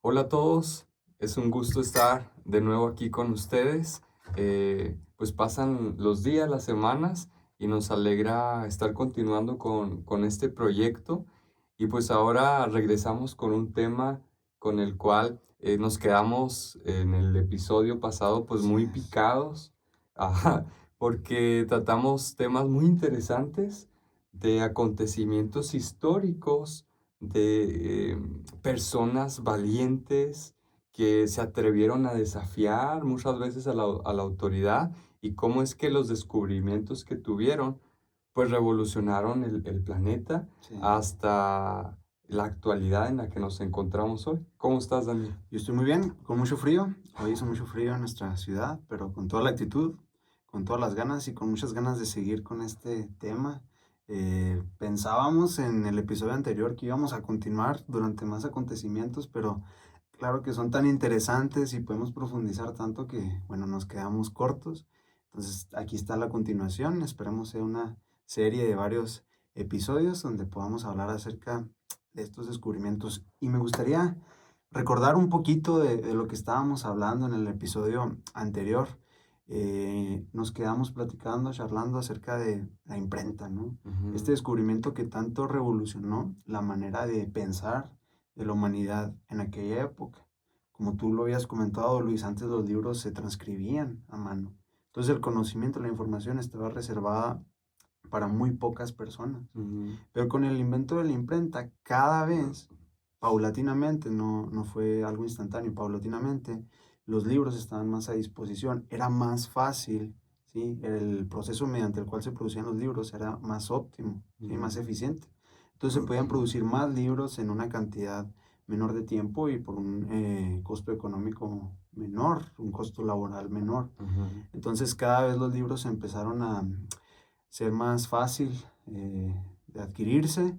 Hola a todos, es un gusto estar de nuevo aquí con ustedes. Pues pasan los días, las semanas y nos alegra estar continuando con este proyecto. Y pues ahora regresamos con un tema con el cual nos quedamos en el episodio pasado pues Así muy es. picados, ajá, porque tratamos temas muy interesantes de acontecimientos históricos de personas valientes que se atrevieron a desafiar muchas veces a la autoridad y cómo es que los descubrimientos que tuvieron pues revolucionaron el planeta Sí. hasta la actualidad en la que nos encontramos hoy. ¿Cómo estás, Daniel? Yo estoy muy bien, con mucho frío. Hoy hizo mucho frío en nuestra ciudad, pero con toda la actitud, con todas las ganas y con muchas ganas de seguir con este tema. Pensábamos en el episodio anterior que íbamos a continuar durante más acontecimientos, pero claro que son tan interesantes y podemos profundizar tanto que, bueno, nos quedamos cortos. Entonces, aquí está la continuación. Esperemos sea una serie de varios episodios donde podamos hablar acerca de estos descubrimientos. Y me gustaría recordar un poquito de lo que estábamos hablando en el episodio anterior. Nos quedamos platicando, charlando acerca de la imprenta, ¿no? Este Ujú. descubrimiento que tanto revolucionó la manera de pensar de la humanidad en aquella época. Como tú lo habías comentado, Luis, antes los libros se transcribían a mano. Entonces el conocimiento, la información estaba reservada para muy pocas personas. Ujú. Pero con el invento de la imprenta, cada vez, paulatinamente, no fue algo instantáneo, paulatinamente, los libros estaban más a disposición, era más fácil, ¿sí? El proceso mediante el cual se producían los libros era más óptimo, ¿sí? Más Ujú. eficiente. Entonces se podían producir más libros en una cantidad menor de tiempo y por un costo económico menor, un costo laboral menor. Ujú. Entonces cada vez los libros empezaron a ser más fácil de adquirirse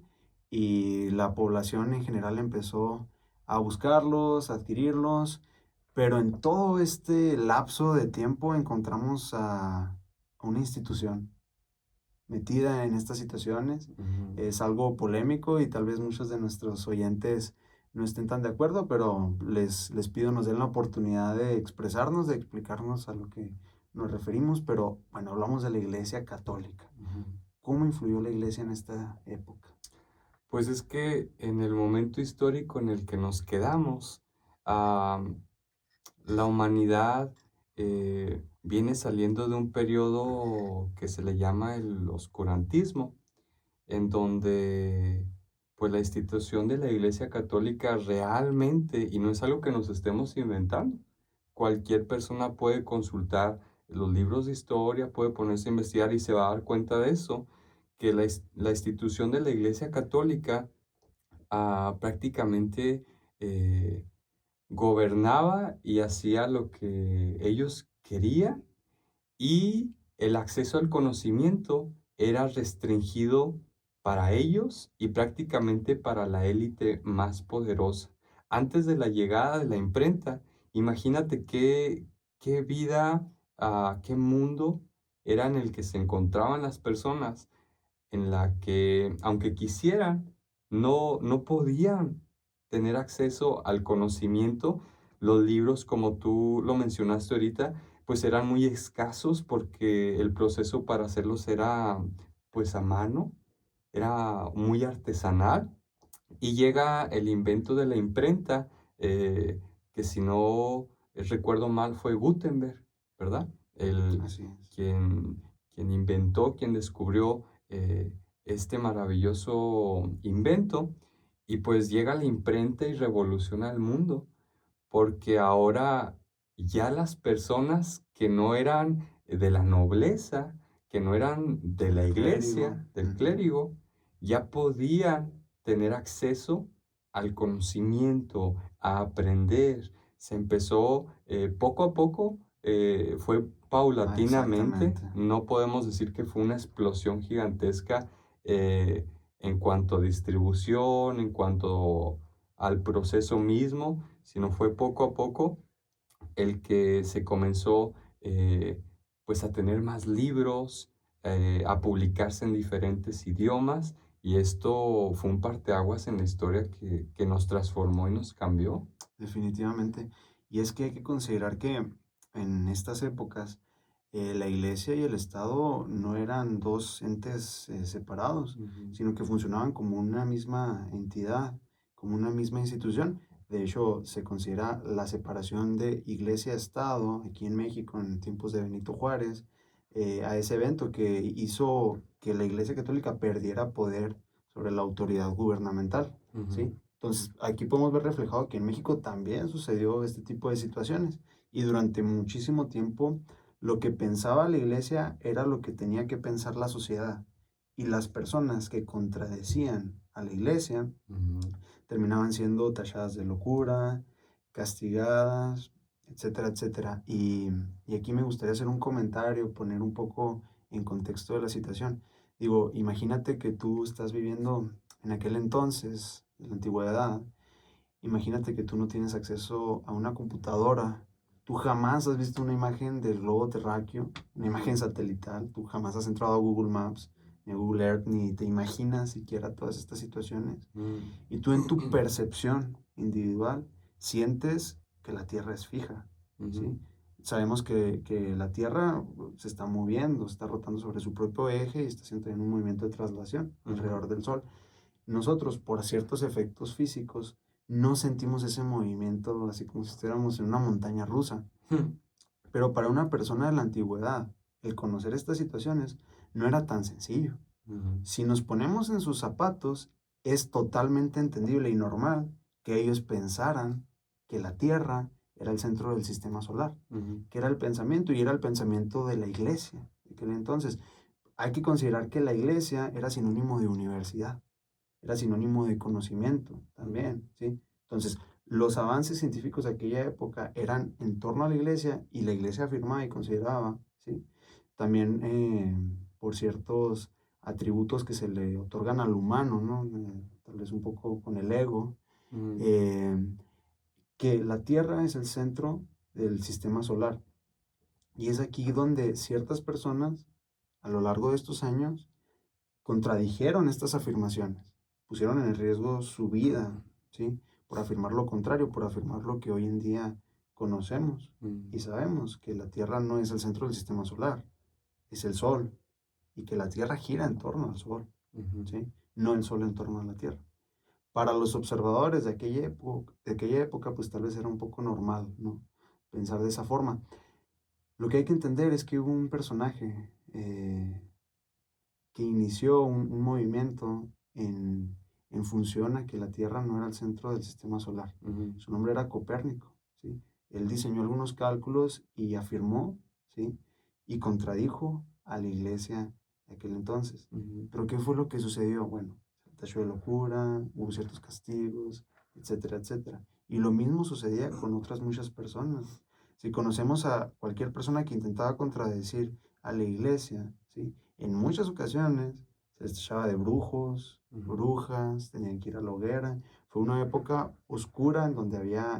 y la población en general empezó a buscarlos, a adquirirlos, pero en todo este lapso de tiempo encontramos a una institución metida en estas situaciones. Ujú. Es algo polémico y tal vez muchos de nuestros oyentes no estén tan de acuerdo, pero les pido nos den la oportunidad de expresarnos, de explicarnos a lo que nos referimos, pero bueno, hablamos de la Iglesia Católica. Ujú. ¿Cómo influyó la Iglesia en esta época? Pues es que en el momento histórico en el que nos quedamos, la humanidad viene saliendo de un periodo que se le llama el oscurantismo, en donde pues la institución de la Iglesia Católica realmente, y no es algo que nos estemos inventando, cualquier persona puede consultar los libros de historia, puede ponerse a investigar y se va a dar cuenta de eso, que la institución de la Iglesia Católica prácticamente eh, gobernaba y hacía lo que ellos querían y el acceso al conocimiento era restringido para ellos y prácticamente para la élite más poderosa. Antes de la llegada de la imprenta, imagínate qué vida, qué mundo era en el que se encontraban las personas, en la que, aunque quisieran, no podían tener acceso al conocimiento. Los libros, como tú lo mencionaste ahorita, pues eran muy escasos porque el proceso para hacerlos era pues a mano, era muy artesanal y llega el invento de la imprenta, que si no recuerdo mal fue Gutenberg, ¿verdad? El, Así es. quien inventó, quien descubrió este maravilloso invento y pues llega la imprenta y revoluciona el mundo porque ahora ya las personas que no eran de la nobleza, que no eran de la El clérigo. iglesia, del Ujú. clérigo, ya podían tener acceso al conocimiento, a aprender. Se empezó poco a poco, fue Ah, paulatinamente, exactamente. no podemos decir que fue una explosión gigantesca eh, en cuanto a distribución, en cuanto al proceso mismo, sino fue poco a poco el que se comenzó pues a tener más libros, a publicarse en diferentes idiomas y esto fue un parteaguas en la historia que nos transformó y nos cambió. definitivamente. Y es que hay que considerar que en estas épocas la iglesia y el Estado no eran dos entes separados, Ujú, sino que funcionaban como una misma entidad, como una misma institución. De hecho, se considera la separación de iglesia-Estado aquí en México en tiempos de Benito Juárez, a ese evento que hizo que la Iglesia Católica perdiera poder sobre la autoridad gubernamental, ujú, ¿sí? Entonces, aquí podemos ver reflejado que en México también sucedió este tipo de situaciones y durante muchísimo tiempo lo que pensaba la iglesia era lo que tenía que pensar la sociedad y las personas que contradecían a la iglesia ujú, terminaban siendo tachadas de locura, castigadas, etcétera, etcétera. Y aquí me gustaría hacer un comentario, poner un poco en contexto de la situación. Digo, imagínate que tú estás viviendo en aquel entonces, en la antigüedad, imagínate que tú no tienes acceso a una computadora, tú jamás has visto una imagen del globo terráqueo, una imagen satelital, tú jamás has entrado a Google Maps, ni a Google Earth, ni te imaginas siquiera todas estas situaciones. mm. Y tú en tu percepción individual sientes que la Tierra es fija, Ujú, ¿sí? Sabemos que la Tierra se está moviendo, está rotando sobre su propio eje y está haciendo también un movimiento de traslación ujú, alrededor del Sol. Nosotros, por ciertos efectos físicos, no sentimos ese movimiento así como si estuviéramos en una montaña rusa. ujú, Pero para una persona de la antigüedad, el conocer estas situaciones no era tan sencillo. ujú, Si nos ponemos en sus zapatos, es totalmente entendible y normal que ellos pensaran que la Tierra era el centro del sistema solar, ujú, que era el pensamiento y era el pensamiento de la iglesia de aquel entonces. Hay que considerar que la iglesia era sinónimo de universidad, era sinónimo de conocimiento ujú, también, ¿sí? Entonces, los avances científicos de aquella época eran en torno a la iglesia y la iglesia afirmaba y consideraba, ¿sí? También por ciertos atributos que se le otorgan al humano, ¿no? Tal vez un poco con el ego, ujú, eh, que la Tierra es el centro del sistema solar. Y es aquí donde ciertas personas, a lo largo de estos años, contradijeron estas afirmaciones, pusieron en riesgo su vida, ¿sí? Por afirmar lo contrario, por afirmar lo que hoy en día conocemos ujú, y sabemos, que la Tierra no es el centro del sistema solar, es el Sol, y que la Tierra gira en torno al Sol, ujú, ¿sí? No el Sol en torno a la Tierra. Para los observadores de aquella época, pues tal vez era un poco normal, ¿no? Pensar de esa forma. Lo que hay que entender es que hubo un personaje que inició un movimiento en función a que la Tierra no era el centro del sistema solar. ujú, Su nombre era Copérnico, ¿sí? Él diseñó algunos cálculos y afirmó, ¿sí? Y contradijo a la iglesia de aquel entonces. ujú, Pero ¿qué fue lo que sucedió? Bueno, se tachó de locura, hubo ciertos castigos, etcétera, etcétera. Y lo mismo sucedía con otras muchas personas. Si conocemos a cualquier persona que intentaba contradecir a la iglesia, ¿sí? En muchas ocasiones se les tachaba de brujos, ujú, brujas, tenían que ir a la hoguera. Fue una época oscura en donde había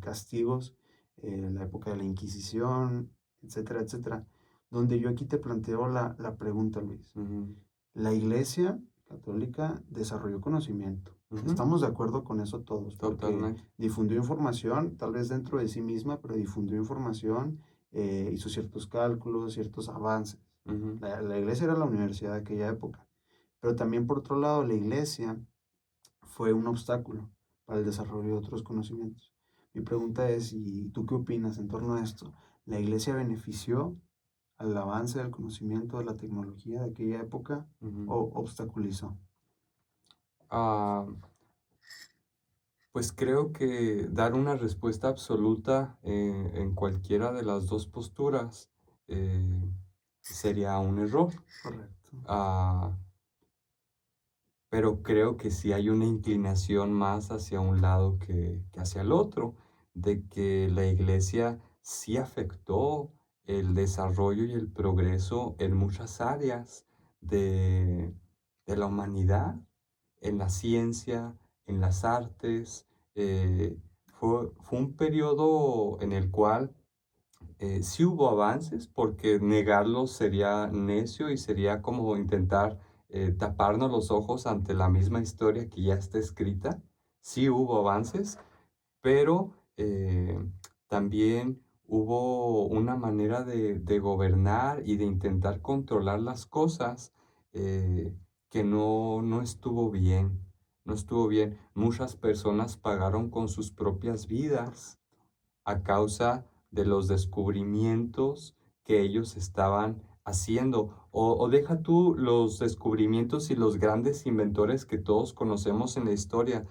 castigos, la época de la Inquisición, etcétera, etcétera. Donde yo aquí te planteo la pregunta, Luis. ujú, La Iglesia Católica desarrolló conocimiento. ujú. Estamos de acuerdo con eso todos, porque Totalmente. difundió información, tal vez dentro de sí misma, pero difundió información, hizo ciertos cálculos, ciertos avances. Ujú. La iglesia era la universidad de aquella época, pero también por otro lado la iglesia fue un obstáculo para el desarrollo de otros conocimientos. Mi pregunta es, ¿y tú qué opinas en torno a esto? ¿La iglesia benefició al avance del conocimiento de la tecnología de aquella época Ujú. o obstaculizó? Ah, pues creo que dar una respuesta absoluta en cualquiera de las dos posturas eh, sería un error. Correcto. Ah, pero creo que sí hay una inclinación más hacia un lado que hacia el otro, de que la iglesia sí afectó el desarrollo y el progreso en muchas áreas de, de la humanidad, en la ciencia, en las artes. Fue un periodo en el cual sí hubo avances, porque negarlos sería necio y sería como intentar taparnos los ojos ante la misma historia que ya está escrita. Sí hubo avances, pero eh, también hubo una manera de gobernar y de intentar controlar las cosas eh, que no estuvo bien, no estuvo bien. Muchas personas pagaron con sus propias vidas a causa de los descubrimientos que ellos estaban haciendo. O deja tú los descubrimientos y los grandes inventores que todos conocemos en la historia.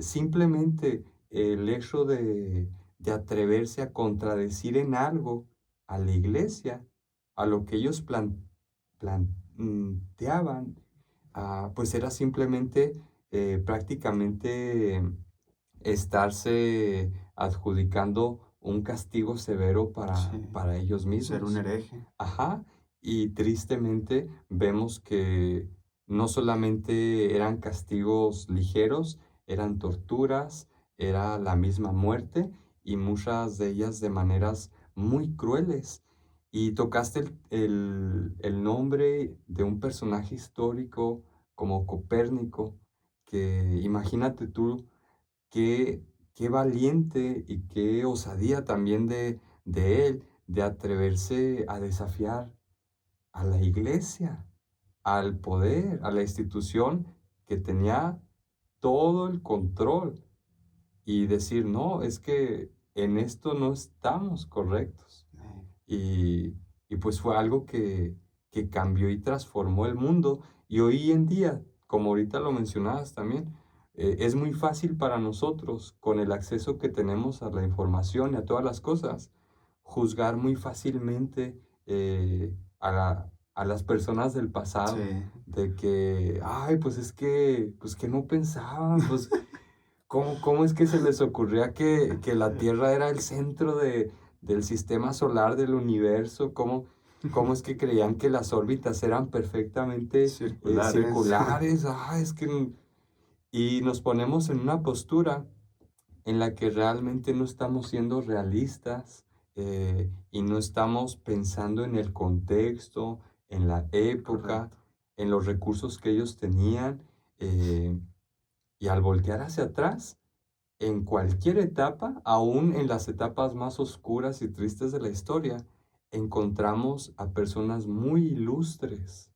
Simplemente el hecho de atreverse a contradecir en algo a la iglesia, a lo que ellos planteaban, pues era simplemente prácticamente estarse adjudicando un castigo severo Sí, para ellos ser un mismos. hereje. Ajá, y tristemente vemos que no solamente eran castigos ligeros, eran torturas, era la misma muerte y muchas de ellas de maneras muy crueles. Y tocaste el nombre de un personaje histórico como Copérnico, que imagínate tú qué, qué valiente y qué osadía también de él de atreverse a desafiar a la iglesia, al poder, a la institución que tenía todo el control y decir, no, es que en esto no estamos correctos. Eh, Y, y pues fue algo que cambió y transformó el mundo. Y hoy en día, como ahorita lo mencionabas también, es muy fácil para nosotros, con el acceso que tenemos a la información y a todas las cosas, juzgar muy fácilmente a las personas del sí. pasado, de que, ay, pues que no pensaban, pues ¿cómo es que se les ocurría que la Tierra era el centro del sistema solar, del universo? ¿Cómo es que creían que las órbitas eran perfectamente Circulares. circulares? Y nos ponemos en una postura en la que realmente no estamos siendo realistas y no estamos pensando en el contexto, en la época, Correcto. en los recursos que ellos tenían. eh, y al voltear hacia atrás, en cualquier etapa, aún en las etapas más oscuras y tristes de la historia, encontramos a personas muy ilustres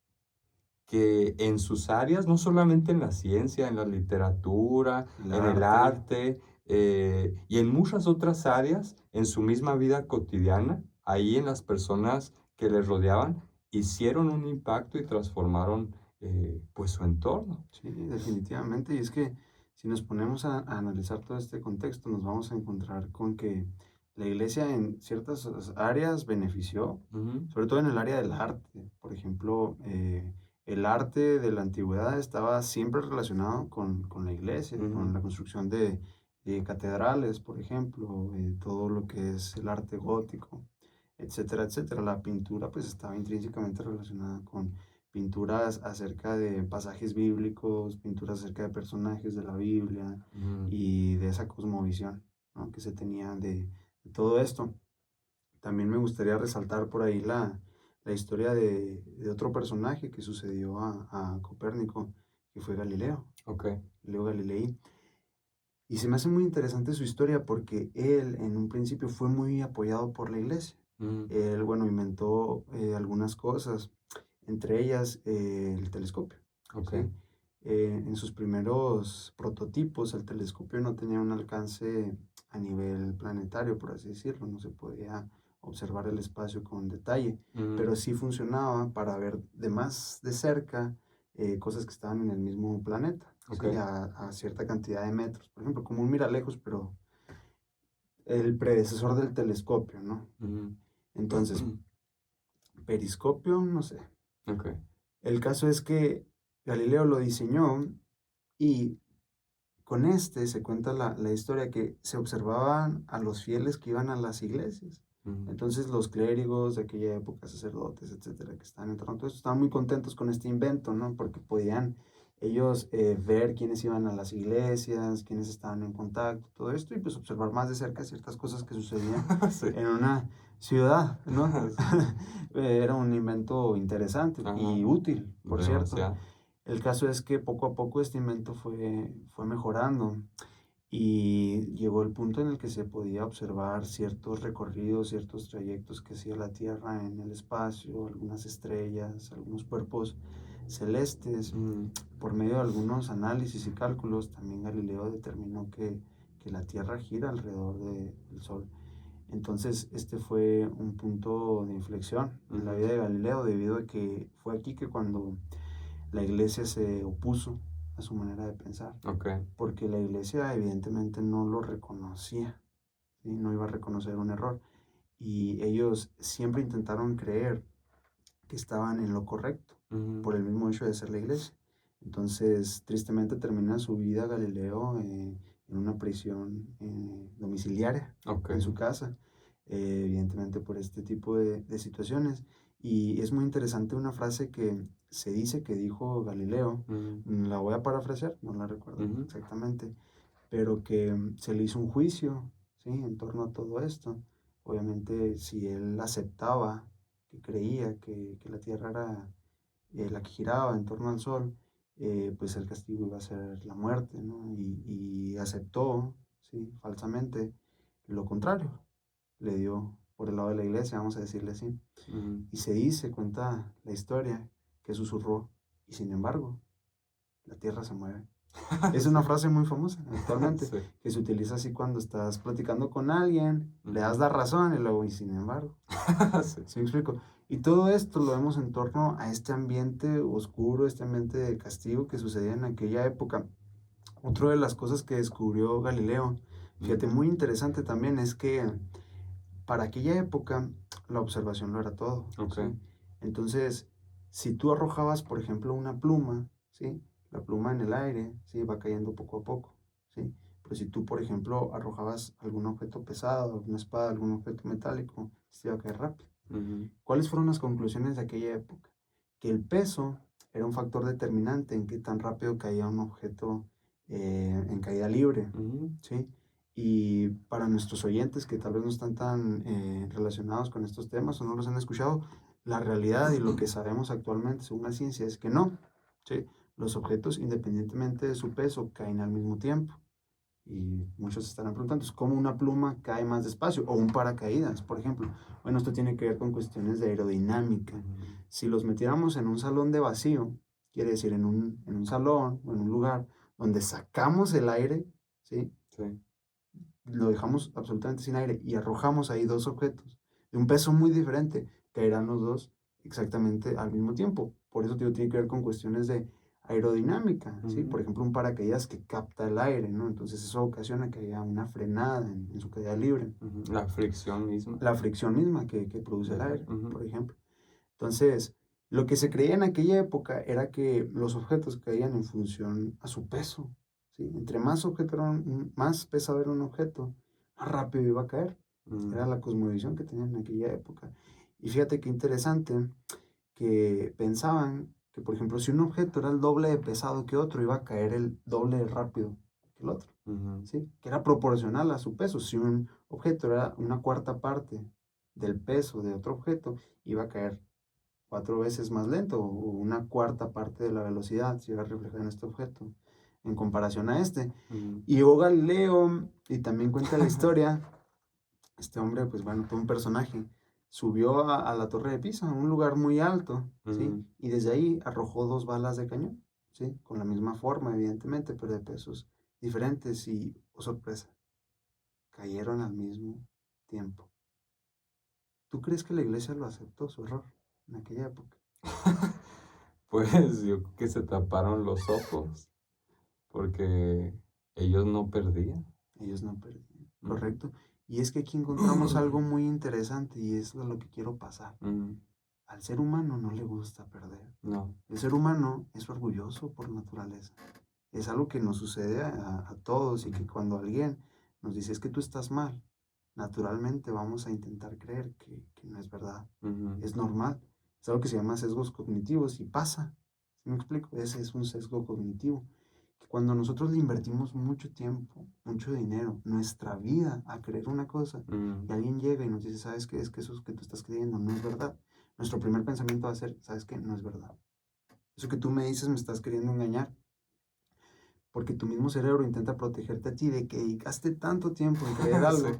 que en sus áreas, no solamente en la ciencia, en la literatura, El en el arte. arte y en muchas otras áreas, en su misma vida cotidiana, ahí en las personas que les rodeaban, hicieron un impacto y transformaron pues su entorno. Sí, definitivamente. Y es que si nos ponemos a analizar todo este contexto, nos vamos a encontrar con que la iglesia en ciertas áreas benefició, Ujú, sobre todo en el área del arte. Por ejemplo, el arte de la antigüedad estaba siempre relacionado con la iglesia, con ujú, la construcción de catedrales, por ejemplo, todo lo que es el arte gótico, etcétera, etcétera. La pintura pues estaba intrínsecamente relacionada con pinturas acerca de pasajes bíblicos, pinturas acerca de personajes de la Biblia ujú. y de esa cosmovisión, ¿no?, que se tenía de todo esto. También me gustaría resaltar por ahí la historia de otro personaje que sucedió a Copérnico, que fue Galileo, Ok. Galileo Galilei. Y se me hace muy interesante su historia porque él en un principio fue muy apoyado por la iglesia. Mm, Él, bueno, inventó algunas cosas, entre ellas el telescopio, ok. ¿sí? En sus primeros prototipos, el telescopio no tenía un alcance a nivel planetario, por así decirlo, no se podía observar el espacio con detalle, pero Mm, sí funcionaba para ver de más de cerca cosas que estaban en el mismo planeta, ok. ¿sí? A cierta cantidad de metros, por ejemplo, como un miralejos, pero el predecesor del telescopio, ¿no? Mm, Entonces, periscopio, no sé. ok. El caso es que Galileo lo diseñó y con este se cuenta la historia que se observaban a los fieles que iban a las iglesias. Mm, Entonces los clérigos de aquella época, sacerdotes, etcétera, que estaban entrando, entonces estaban muy contentos con este invento, ¿no? Porque podían ellos ver quiénes iban a las iglesias, quiénes estaban en contacto, todo esto, y pues observar más de cerca ciertas cosas que sucedían sí. en una ciudad, ¿no? Sí. Era un invento interesante Ajá, y útil, por cierto. demasiado. El caso es que poco a poco este invento fue mejorando y llegó el punto en el que se podía observar ciertos recorridos, ciertos trayectos que hacía la Tierra en el espacio, algunas estrellas, algunos cuerpos celestes. Por medio de algunos análisis y cálculos, también Galileo determinó que la Tierra gira alrededor del Sol. Entonces, este fue un punto de inflexión en la vida de Galileo, debido a que fue aquí que cuando la iglesia se opuso a su manera de pensar, Okay. porque la iglesia evidentemente no lo reconocía, ¿sí? No iba a reconocer un error, y ellos siempre intentaron creer que estaban en lo correcto, por el mismo hecho de ser la iglesia. Entonces, tristemente termina su vida Galileo en una prisión domiciliaria, Okay. en su casa, evidentemente por este tipo de situaciones. Y es muy interesante una frase que se dice que dijo Galileo, la voy a parafrasear, no la recuerdo exactamente, pero que se le hizo un juicio, ¿sí? En torno a todo esto. Obviamente, si él aceptaba, que creía que la Tierra era la que giraba en torno al Sol, pues el castigo iba a ser la muerte, ¿no? Y aceptó, ¿sí? Falsamente, lo contrario. Le dio por el lado de la iglesia, vamos a decirle así. Y se dice, cuenta la historia, que susurró, y sin embargo, la Tierra se mueve. Es una frase muy famosa actualmente, Sí. que se utiliza así cuando estás platicando con alguien, le das la razón y luego, y sin embargo. Sí. ¿Sí me explico? Y todo esto lo vemos en torno a este ambiente oscuro, este ambiente de castigo que sucedía en aquella época. Otra de las cosas que descubrió Galileo, fíjate, muy interesante también, es que para aquella época la observación lo era todo, Okay. ¿sí? Entonces, si tú arrojabas, por ejemplo, una pluma, ¿sí? La pluma en el aire, ¿sí? Va cayendo poco a poco, ¿sí? Pero si tú, por ejemplo, arrojabas algún objeto pesado, alguna espada, algún objeto metálico, se iba a caer rápido. ¿Cuáles fueron las conclusiones de aquella época? Que el peso era un factor determinante en qué tan rápido caía un objeto en caída libre, ¿sí? Y para nuestros oyentes que tal vez no están tan relacionados con estos temas o no los han escuchado, la realidad y lo que sabemos actualmente según la ciencia es que no, ¿sí? Los objetos, independientemente de su peso, caen al mismo tiempo. Y muchos estarán preguntando, ¿cómo una pluma cae más despacio? O un paracaídas, por ejemplo. Bueno, esto tiene que ver con cuestiones de aerodinámica. Si los metiéramos en un salón de vacío, quiere decir en un salón o en un lugar donde sacamos el aire, ¿sí? Sí. Lo dejamos absolutamente sin aire y arrojamos ahí dos objetos de un peso muy diferente, caerán los dos exactamente al mismo tiempo. Por eso tiene que ver con cuestiones de aerodinámica, ¿sí? Por ejemplo, un paracaídas que capta el aire, ¿no? Entonces eso ocasiona que haya una frenada en su caída libre. La fricción misma. La fricción misma que produce el Del aire, aire. por ejemplo. Entonces, lo que se creía en aquella época era que los objetos caían en función a su peso, ¿sí? Entre más, más pesado era un objeto, más rápido iba a caer. Era la cosmovisión que tenían en aquella época. Y fíjate qué interesante que pensaban que, por ejemplo, si un objeto era el doble de pesado que otro, iba a caer el doble de rápido que el otro, ¿sí? Que era proporcional a su peso. Si un objeto era una cuarta parte del peso de otro objeto, iba a caer 4 veces más lento, o una cuarta parte de la velocidad se iba a reflejar en este objeto en comparación a este. Y llegó Galileo y también cuenta la historia. Este hombre, pues bueno, todo un personaje, subió a la Torre de Pisa, a un lugar muy alto, ¿sí? Y desde ahí arrojó 2 balas de cañón, ¿sí? Con la misma forma, evidentemente, pero de pesos diferentes y, oh sorpresa, cayeron al mismo tiempo. ¿Tú crees que la iglesia lo aceptó, su error, en aquella época? Pues yo creo que se taparon los ojos porque ellos no perdían. Ellos no perdían, correcto. Y es que aquí encontramos algo muy interesante y es a lo que quiero pasar. Al ser humano no le gusta perder. No. El ser humano es orgulloso por naturaleza. Es algo que nos sucede a todos, y que cuando alguien nos dice es que tú estás mal, naturalmente vamos a intentar creer que no es verdad. Es normal. Es algo que se llama sesgos cognitivos y pasa. ¿Sí me explico? Ese es un sesgo cognitivo. Que cuando nosotros le invertimos mucho tiempo, mucho dinero, nuestra vida a creer una cosa, y alguien llega y nos dice, ¿sabes qué? Es que eso que tú estás creyendo no es verdad. Nuestro primer pensamiento va a ser, ¿sabes qué? No es verdad. Eso que tú me dices me estás queriendo engañar. porque tu mismo cerebro intenta protegerte a ti de que dedicaste tanto tiempo en creer algo, Sí.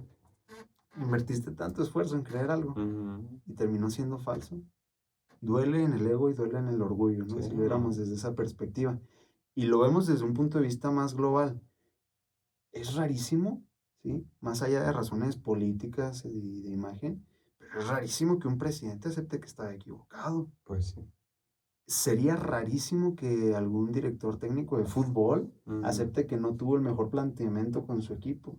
invertiste tanto esfuerzo en creer algo Ujú. y terminó siendo falso. Duele en el ego y duele en el orgullo, ¿no? Sí. Si lo viéramos desde esa perspectiva. Y lo vemos desde un punto de vista más global. Es rarísimo, ¿sí? Más allá de razones políticas y de imagen, pero es rarísimo que un presidente acepte que está equivocado. Pues sí. Sería rarísimo que algún director técnico de fútbol Ujú. acepte que no tuvo el mejor planteamiento con su equipo.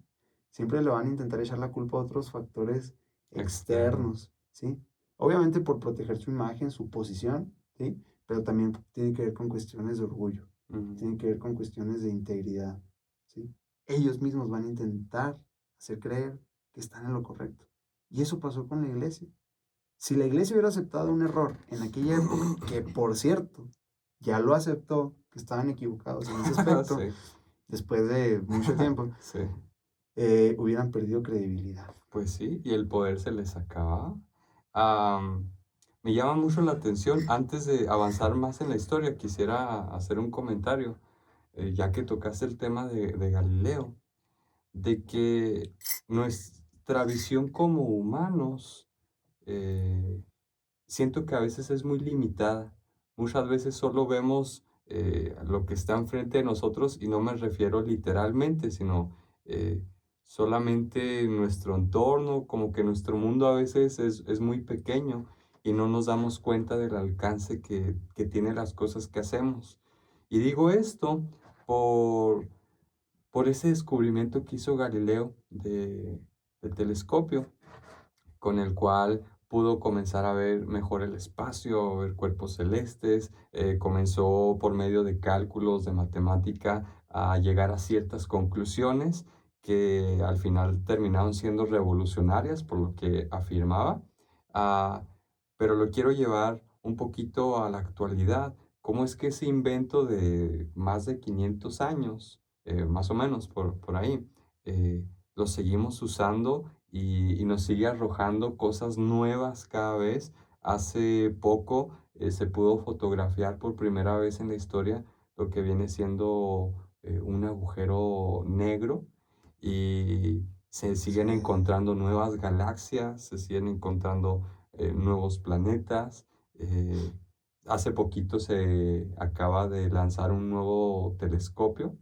Siempre le van a intentar echar la culpa a otros factores Externo. externos, ¿sí? Obviamente por proteger su imagen, su posición, ¿sí? Pero también tiene que ver con cuestiones de orgullo, Ujú. tiene que ver con cuestiones de integridad, ¿sí? Ellos mismos van a intentar hacer creer que están en lo correcto. Y eso pasó con la iglesia. Si la iglesia hubiera aceptado un error en aquella época, que por cierto, ya lo aceptó, que estaban equivocados en ese aspecto, Sí. después de mucho tiempo, Sí. hubieran perdido credibilidad. Pues sí, y el poder se les acababa. Am, Me llama mucho la atención, antes de avanzar más en la historia, quisiera hacer un comentario, ya que tocaste el tema de Galileo, de que nuestra visión como humanos, eh, siento que a veces es muy limitada. Muchas veces solo vemos lo que está enfrente de nosotros y no me refiero literalmente, sino eh, solamente nuestro entorno, como que nuestro mundo a veces es muy pequeño y no nos damos cuenta del alcance que tiene las cosas que hacemos. Y digo esto por, por ese descubrimiento que hizo Galileo del telescopio, con el cual pudo comenzar a ver mejor el espacio, a ver cuerpos celestes, comenzó por medio de cálculos, de matemática, a llegar a ciertas conclusiones que al final terminaron siendo revolucionarias por lo que afirmaba. Ah, pero lo quiero llevar un poquito a la actualidad. ¿Cómo es que ese invento de más de 500 años, más o menos por ahí, lo seguimos usando y nos sigue arrojando cosas nuevas cada vez? Hace poco se pudo fotografiar por primera vez en la historia lo que viene siendo un agujero negro, y se Sí, siguen encontrando nuevas galaxias, se siguen encontrando nuevos planetas. eh, Hace poquito se acaba de lanzar un nuevo telescopio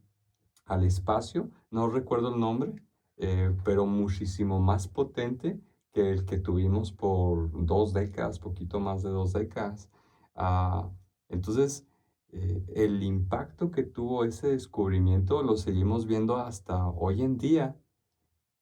al espacio, no recuerdo el nombre, pero muchísimo más potente que el que tuvimos por 2 décadas, poquito más de 2 décadas. Ah, entonces, el impacto que tuvo ese descubrimiento lo seguimos viendo hasta hoy en día,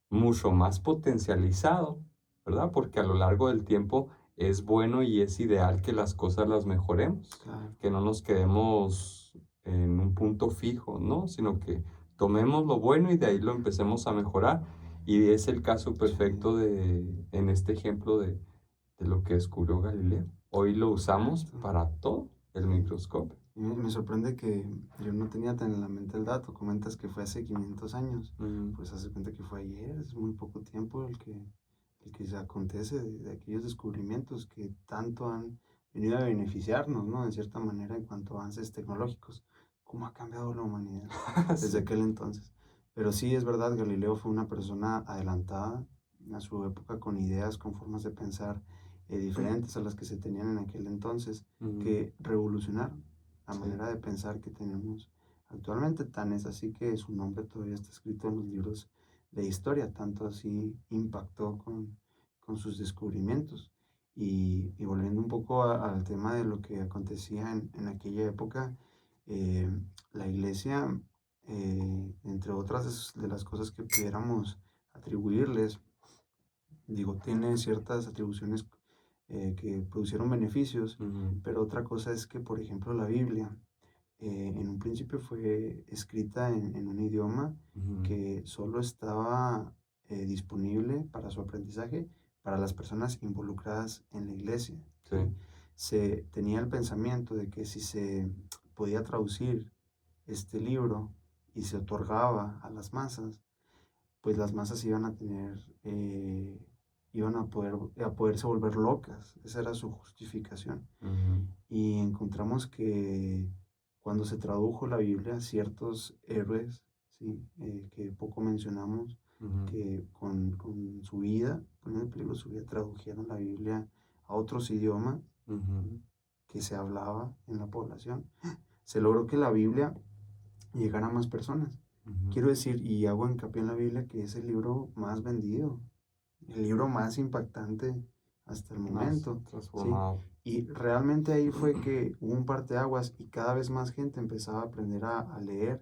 mucho más potencializado, ¿verdad? Porque a lo largo del tiempo es bueno y es ideal que las cosas las mejoremos, claro. que no nos quedemos en un punto fijo, ¿no? Sino que tomemos lo bueno y de ahí lo empecemos a mejorar. Y es el caso Sí, perfecto en este ejemplo de lo que descubrió Galileo. Hoy lo usamos correcto. para todo, el Sí. microscopio. Y me sorprende que yo no tenía tan en la mente el dato. Comentas que fue hace 500 años. Mm, Pues hace cuenta que fue ayer, es muy poco tiempo el que se acontece de aquellos descubrimientos que tanto han venido a beneficiarnos, ¿no? De cierta manera en cuanto a avances tecnológicos. ¿Cómo ha cambiado la humanidad desde sí. aquel entonces? Pero sí, es verdad, Galileo fue una persona adelantada a su época con ideas, con formas de pensar diferentes a las que se tenían en aquel entonces, Mm, que revolucionaron la sí. manera de pensar que tenemos actualmente. Tan es así que su nombre todavía está escrito en los libros de historia, tanto así impactó con sus descubrimientos. Y volviendo un poco al tema de lo que acontecía en aquella época, eh, la iglesia, entre otras de las cosas que pudiéramos atribuirles, digo, tiene ciertas atribuciones que producieron beneficios, Ujú, pero otra cosa es que, por ejemplo, la Biblia en un principio fue escrita en un idioma ujú, que solo estaba disponible para su aprendizaje para las personas involucradas en la iglesia, sí. ¿sí? Se tenía el pensamiento de que si se podía traducir este libro y se otorgaba a las masas, pues las masas iban a tener, iban a poderse volver locas. Esa era su justificación. Ujú, Y encontramos que cuando se tradujo la Biblia, ciertos héroes, ¿sí? Que poco mencionamos, Ujú, que con su vida, poniendo en peligro su vida, tradujeron la Biblia a otros idiomas ujú, que se hablaba en la población. Se logró que la Biblia llegara a más personas. ujú. Quiero decir, y hago hincapié en la Biblia, que es el libro más vendido, el libro más impactante hasta el Más momento, ¿sí? transformado. Y realmente ahí fue que hubo un parteaguas y cada vez más gente empezaba a aprender a leer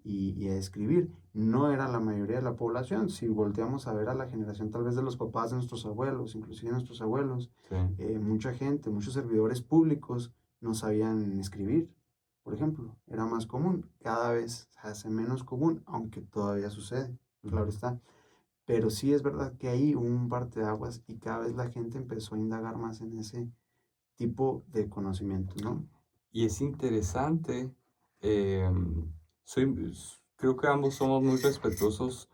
y a escribir. No era la mayoría de la población. Si volteamos a ver a la generación tal vez de los papás de nuestros abuelos, inclusive nuestros abuelos, Sí. mucha gente, muchos servidores públicos no sabían escribir. Por ejemplo, era más común, cada vez se hace menos común, aunque todavía sucede, claro Ujú. está. Pero sí es verdad que ahí hubo un parteaguas y cada vez la gente empezó a indagar más en ese tipo de conocimiento, ¿no? Y es interesante, creo que ambos somos muy respetuosos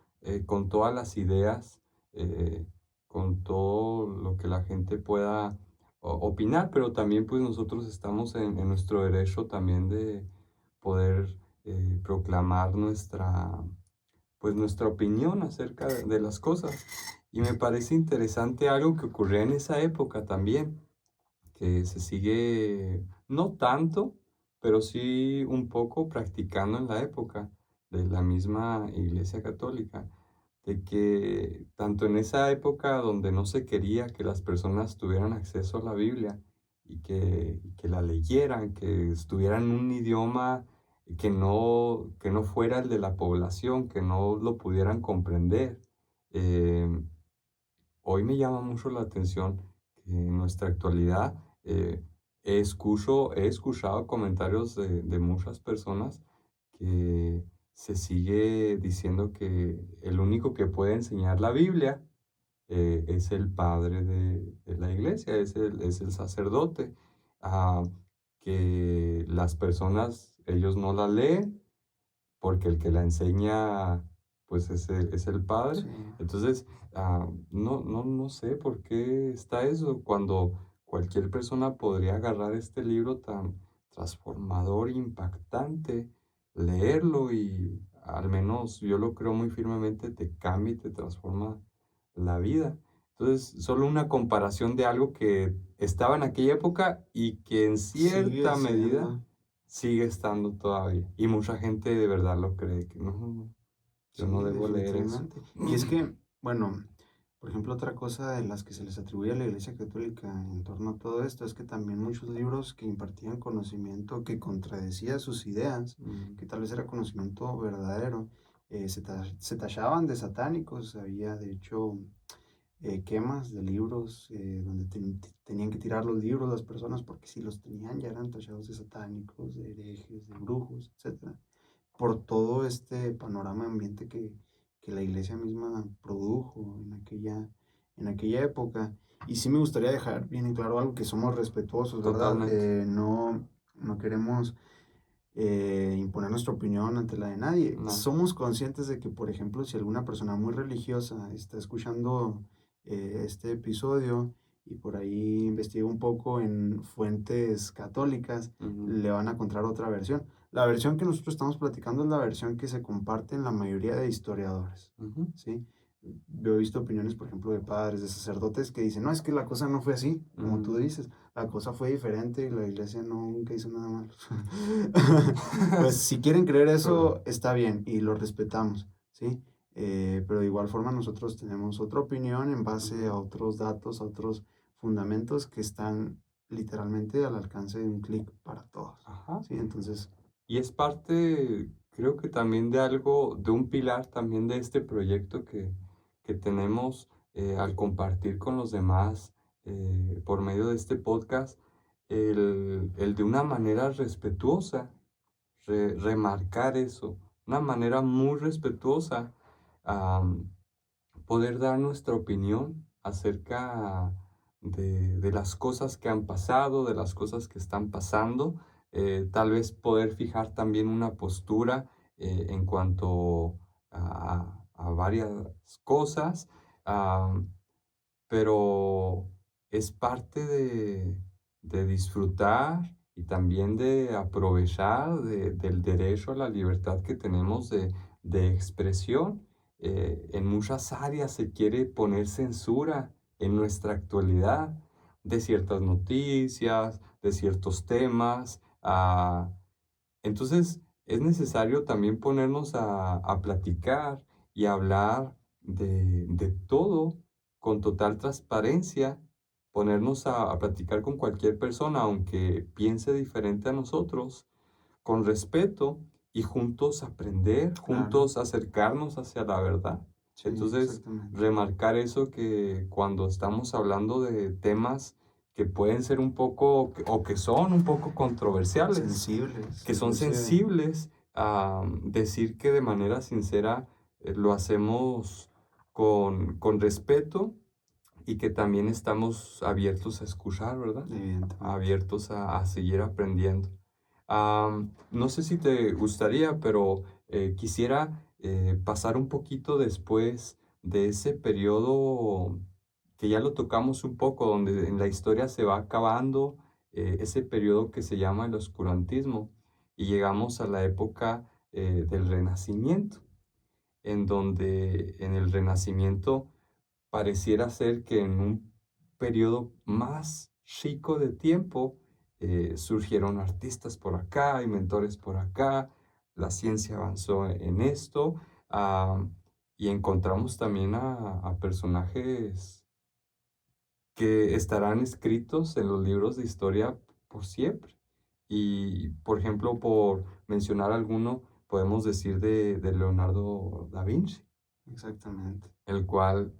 con todas las ideas, eh, con todo lo que la gente pueda opinar, pero también pues nosotros estamos en nuestro derecho también de poder proclamar pues nuestra opinión acerca de las cosas. Y me parece interesante algo que ocurría en esa época también, que se sigue, no tanto, pero sí un poco practicando en la época de la misma Iglesia Católica, de que tanto en esa época donde no se quería que las personas tuvieran acceso a la Biblia y que la leyeran, que estuvieran en un idioma que no fuera el de la población, que no lo pudieran comprender. eh, Hoy me llama mucho la atención que en nuestra actualidad he escuchado comentarios de muchas personas que se sigue diciendo que el único que puede enseñar la Biblia es el padre de la iglesia, es el sacerdote, ah, que las personas, ellos no la leen porque el que la enseña, pues es el padre. Sí, Entonces, no sé por qué está eso, cuando cualquier persona podría agarrar este libro tan transformador, impactante, leerlo y al menos yo lo creo muy firmemente, te cambia y te transforma la vida. Entonces, solo una comparación de algo que estaba en aquella época y que en sigue cierta medida siendo, sigue estando todavía. Y mucha gente de verdad lo cree, que no, yo sí, no debo leer eso. definitivamente. Y es que, bueno, por ejemplo, otra cosa de las que se les atribuye a la Iglesia Católica en torno a todo esto es que también muchos libros que impartían conocimiento que contradecía sus ideas, Mm, que tal vez era conocimiento verdadero, se tachaban de satánicos. Había, de hecho, quemas de libros donde tenían que tirar los libros las personas porque si los tenían ya eran tachados de satánicos, de herejes, de brujos, etcétera, por todo este panorama ambiente que la iglesia misma produjo en aquella época. Y sí me gustaría dejar bien en claro algo, que somos respetuosos, ¿verdad? totalmente. No queremos imponer nuestra opinión ante la de nadie. No. Somos conscientes de que, por ejemplo, si alguna persona muy religiosa está escuchando este episodio y por ahí investiga un poco en fuentes católicas, Ujú, le van a encontrar otra versión. La versión que nosotros estamos platicando es la versión que se comparte en la mayoría de historiadores, ujú, ¿sí? Yo he visto opiniones, por ejemplo, de padres, de sacerdotes que dicen, no, es que la cosa no fue así, como tú ujú. dices, la cosa fue diferente y la iglesia nunca hizo nada malo. Pues si quieren creer Correcto. eso, está bien y lo respetamos, ¿sí? Pero de igual forma nosotros tenemos otra opinión en base a Ujú, otros datos, a otros fundamentos que están literalmente al alcance de un clic para todos, ajá. ¿sí? Entonces, Y es parte, creo que también de algo, de un pilar también de este proyecto que tenemos al compartir con los demás por medio de este podcast, el de una manera respetuosa, remarcar eso, una manera muy respetuosa, am, poder dar nuestra opinión acerca de las cosas que han pasado, de las cosas que están pasando, tal vez poder fijar también una postura en cuanto a varias cosas, ah, pero es parte de disfrutar y también de aprovechar del derecho a la libertad que tenemos de expresión. En muchas áreas se quiere poner censura en nuestra actualidad de ciertas noticias, de ciertos temas. Entonces, es necesario también ponernos a platicar y hablar de todo con total transparencia, ponernos a platicar con cualquier persona, aunque piense diferente a nosotros, con respeto y juntos aprender, Claro, juntos acercarnos hacia la verdad. sí, Entonces, exactamente. remarcar eso que cuando estamos hablando de temas que pueden ser un poco o que son un poco controversiales, Sensibles, que son inclusive. sensibles, a decir que de manera sincera lo hacemos con respeto y que también estamos abiertos a escuchar, ¿verdad? Evidentemente. Abiertos a seguir aprendiendo. No sé si te gustaría, pero quisiera pasar un poquito después de ese periodo que ya lo tocamos un poco, donde en la historia se va acabando ese periodo que se llama el oscurantismo y llegamos a la época del Renacimiento, en donde en el Renacimiento pareciera ser que en un periodo más chico de tiempo surgieron artistas por acá, inventores por acá, la ciencia avanzó en esto, ah, y encontramos también a personajes que estarán escritos en los libros de historia por siempre. Y, por ejemplo, por mencionar alguno, podemos decir de Leonardo da Vinci, Exactamente. el cual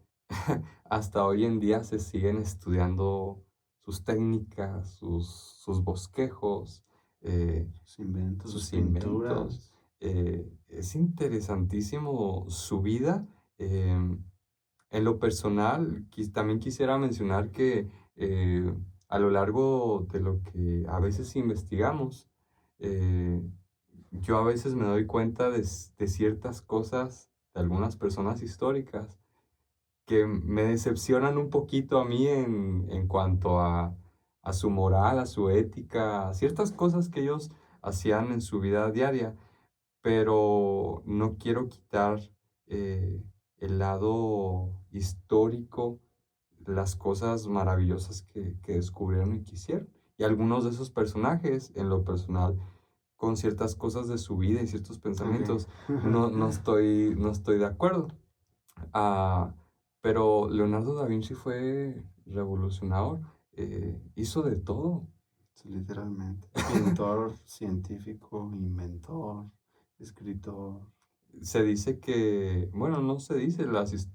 hasta hoy en día se siguen estudiando sus técnicas, sus bosquejos, eh, Sus inventos, sus sus inventos. pinturas. Es interesantísimo su vida. En lo personal, también quisiera mencionar que eh, a lo largo de lo que a veces investigamos, eh, yo a veces me doy cuenta de ciertas cosas de algunas personas históricas que me decepcionan un poquito a mí en cuanto a su moral, a su ética, a ciertas cosas que ellos hacían en su vida diaria, pero no quiero quitar eh, el lado histórico, las cosas maravillosas que descubrieron y que hicieron. Y algunos de esos personajes, en lo personal, con ciertas cosas de su vida y ciertos Ok. pensamientos, no estoy de acuerdo. Ah, pero Leonardo da Vinci fue revolucionador, hizo de todo. Sí, literalmente. Pintor, científico, inventor, escritor. Se dice que, bueno, no se dice,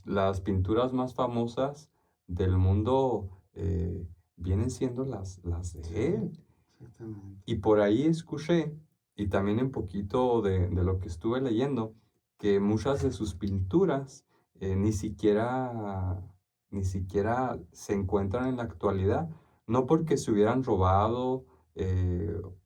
las pinturas más famosas del mundo vienen siendo las Sí, de él. exactamente. Y por ahí escuché, y también un poquito de lo que estuve leyendo, que muchas de sus pinturas ni siquiera se encuentran en la actualidad, no porque se hubieran robado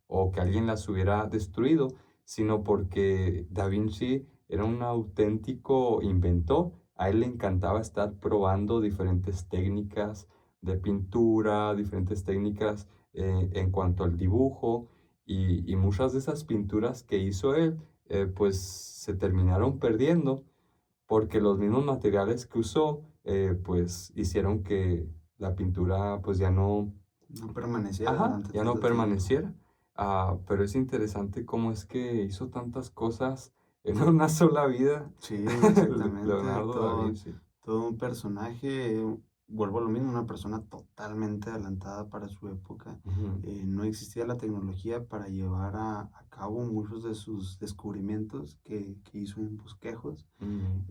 o que alguien las hubiera destruido, sino porque Da Vinci era un auténtico inventor. A él le encantaba estar probando diferentes técnicas de pintura, diferentes técnicas en cuanto al dibujo y muchas de esas pinturas que hizo él pues se terminaron perdiendo porque los mismos materiales que usó pues hicieron que la pintura pues No permaneciera ajá, durante ya no tanto tiempo. permaneciera. Pero es interesante cómo es que hizo tantas cosas en una sola vida Sí, exactamente. Leonardo da Vinci. Todo un personaje, vuelvo a lo mismo, una persona totalmente adelantada para su época. Ujú, No existía la tecnología para llevar a cabo muchos de sus descubrimientos que hizo en bosquejos. ujú,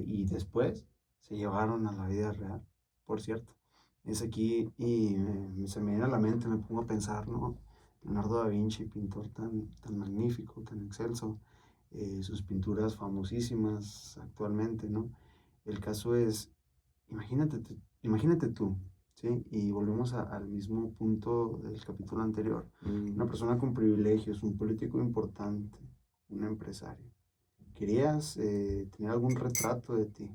Y después se llevaron a la vida real, por cierto. Es aquí y se me viene a la mente, me pongo a pensar, ¿no? Leonardo da Vinci, pintor tan magnífico, tan excelso, sus pinturas famosísimas actualmente, ¿no? El caso es, imagínate tú, ¿sí? Y volvemos al mismo punto del capítulo anterior. Una ujú, persona con privilegios, un político importante, un empresario. Querías tener algún retrato de ti,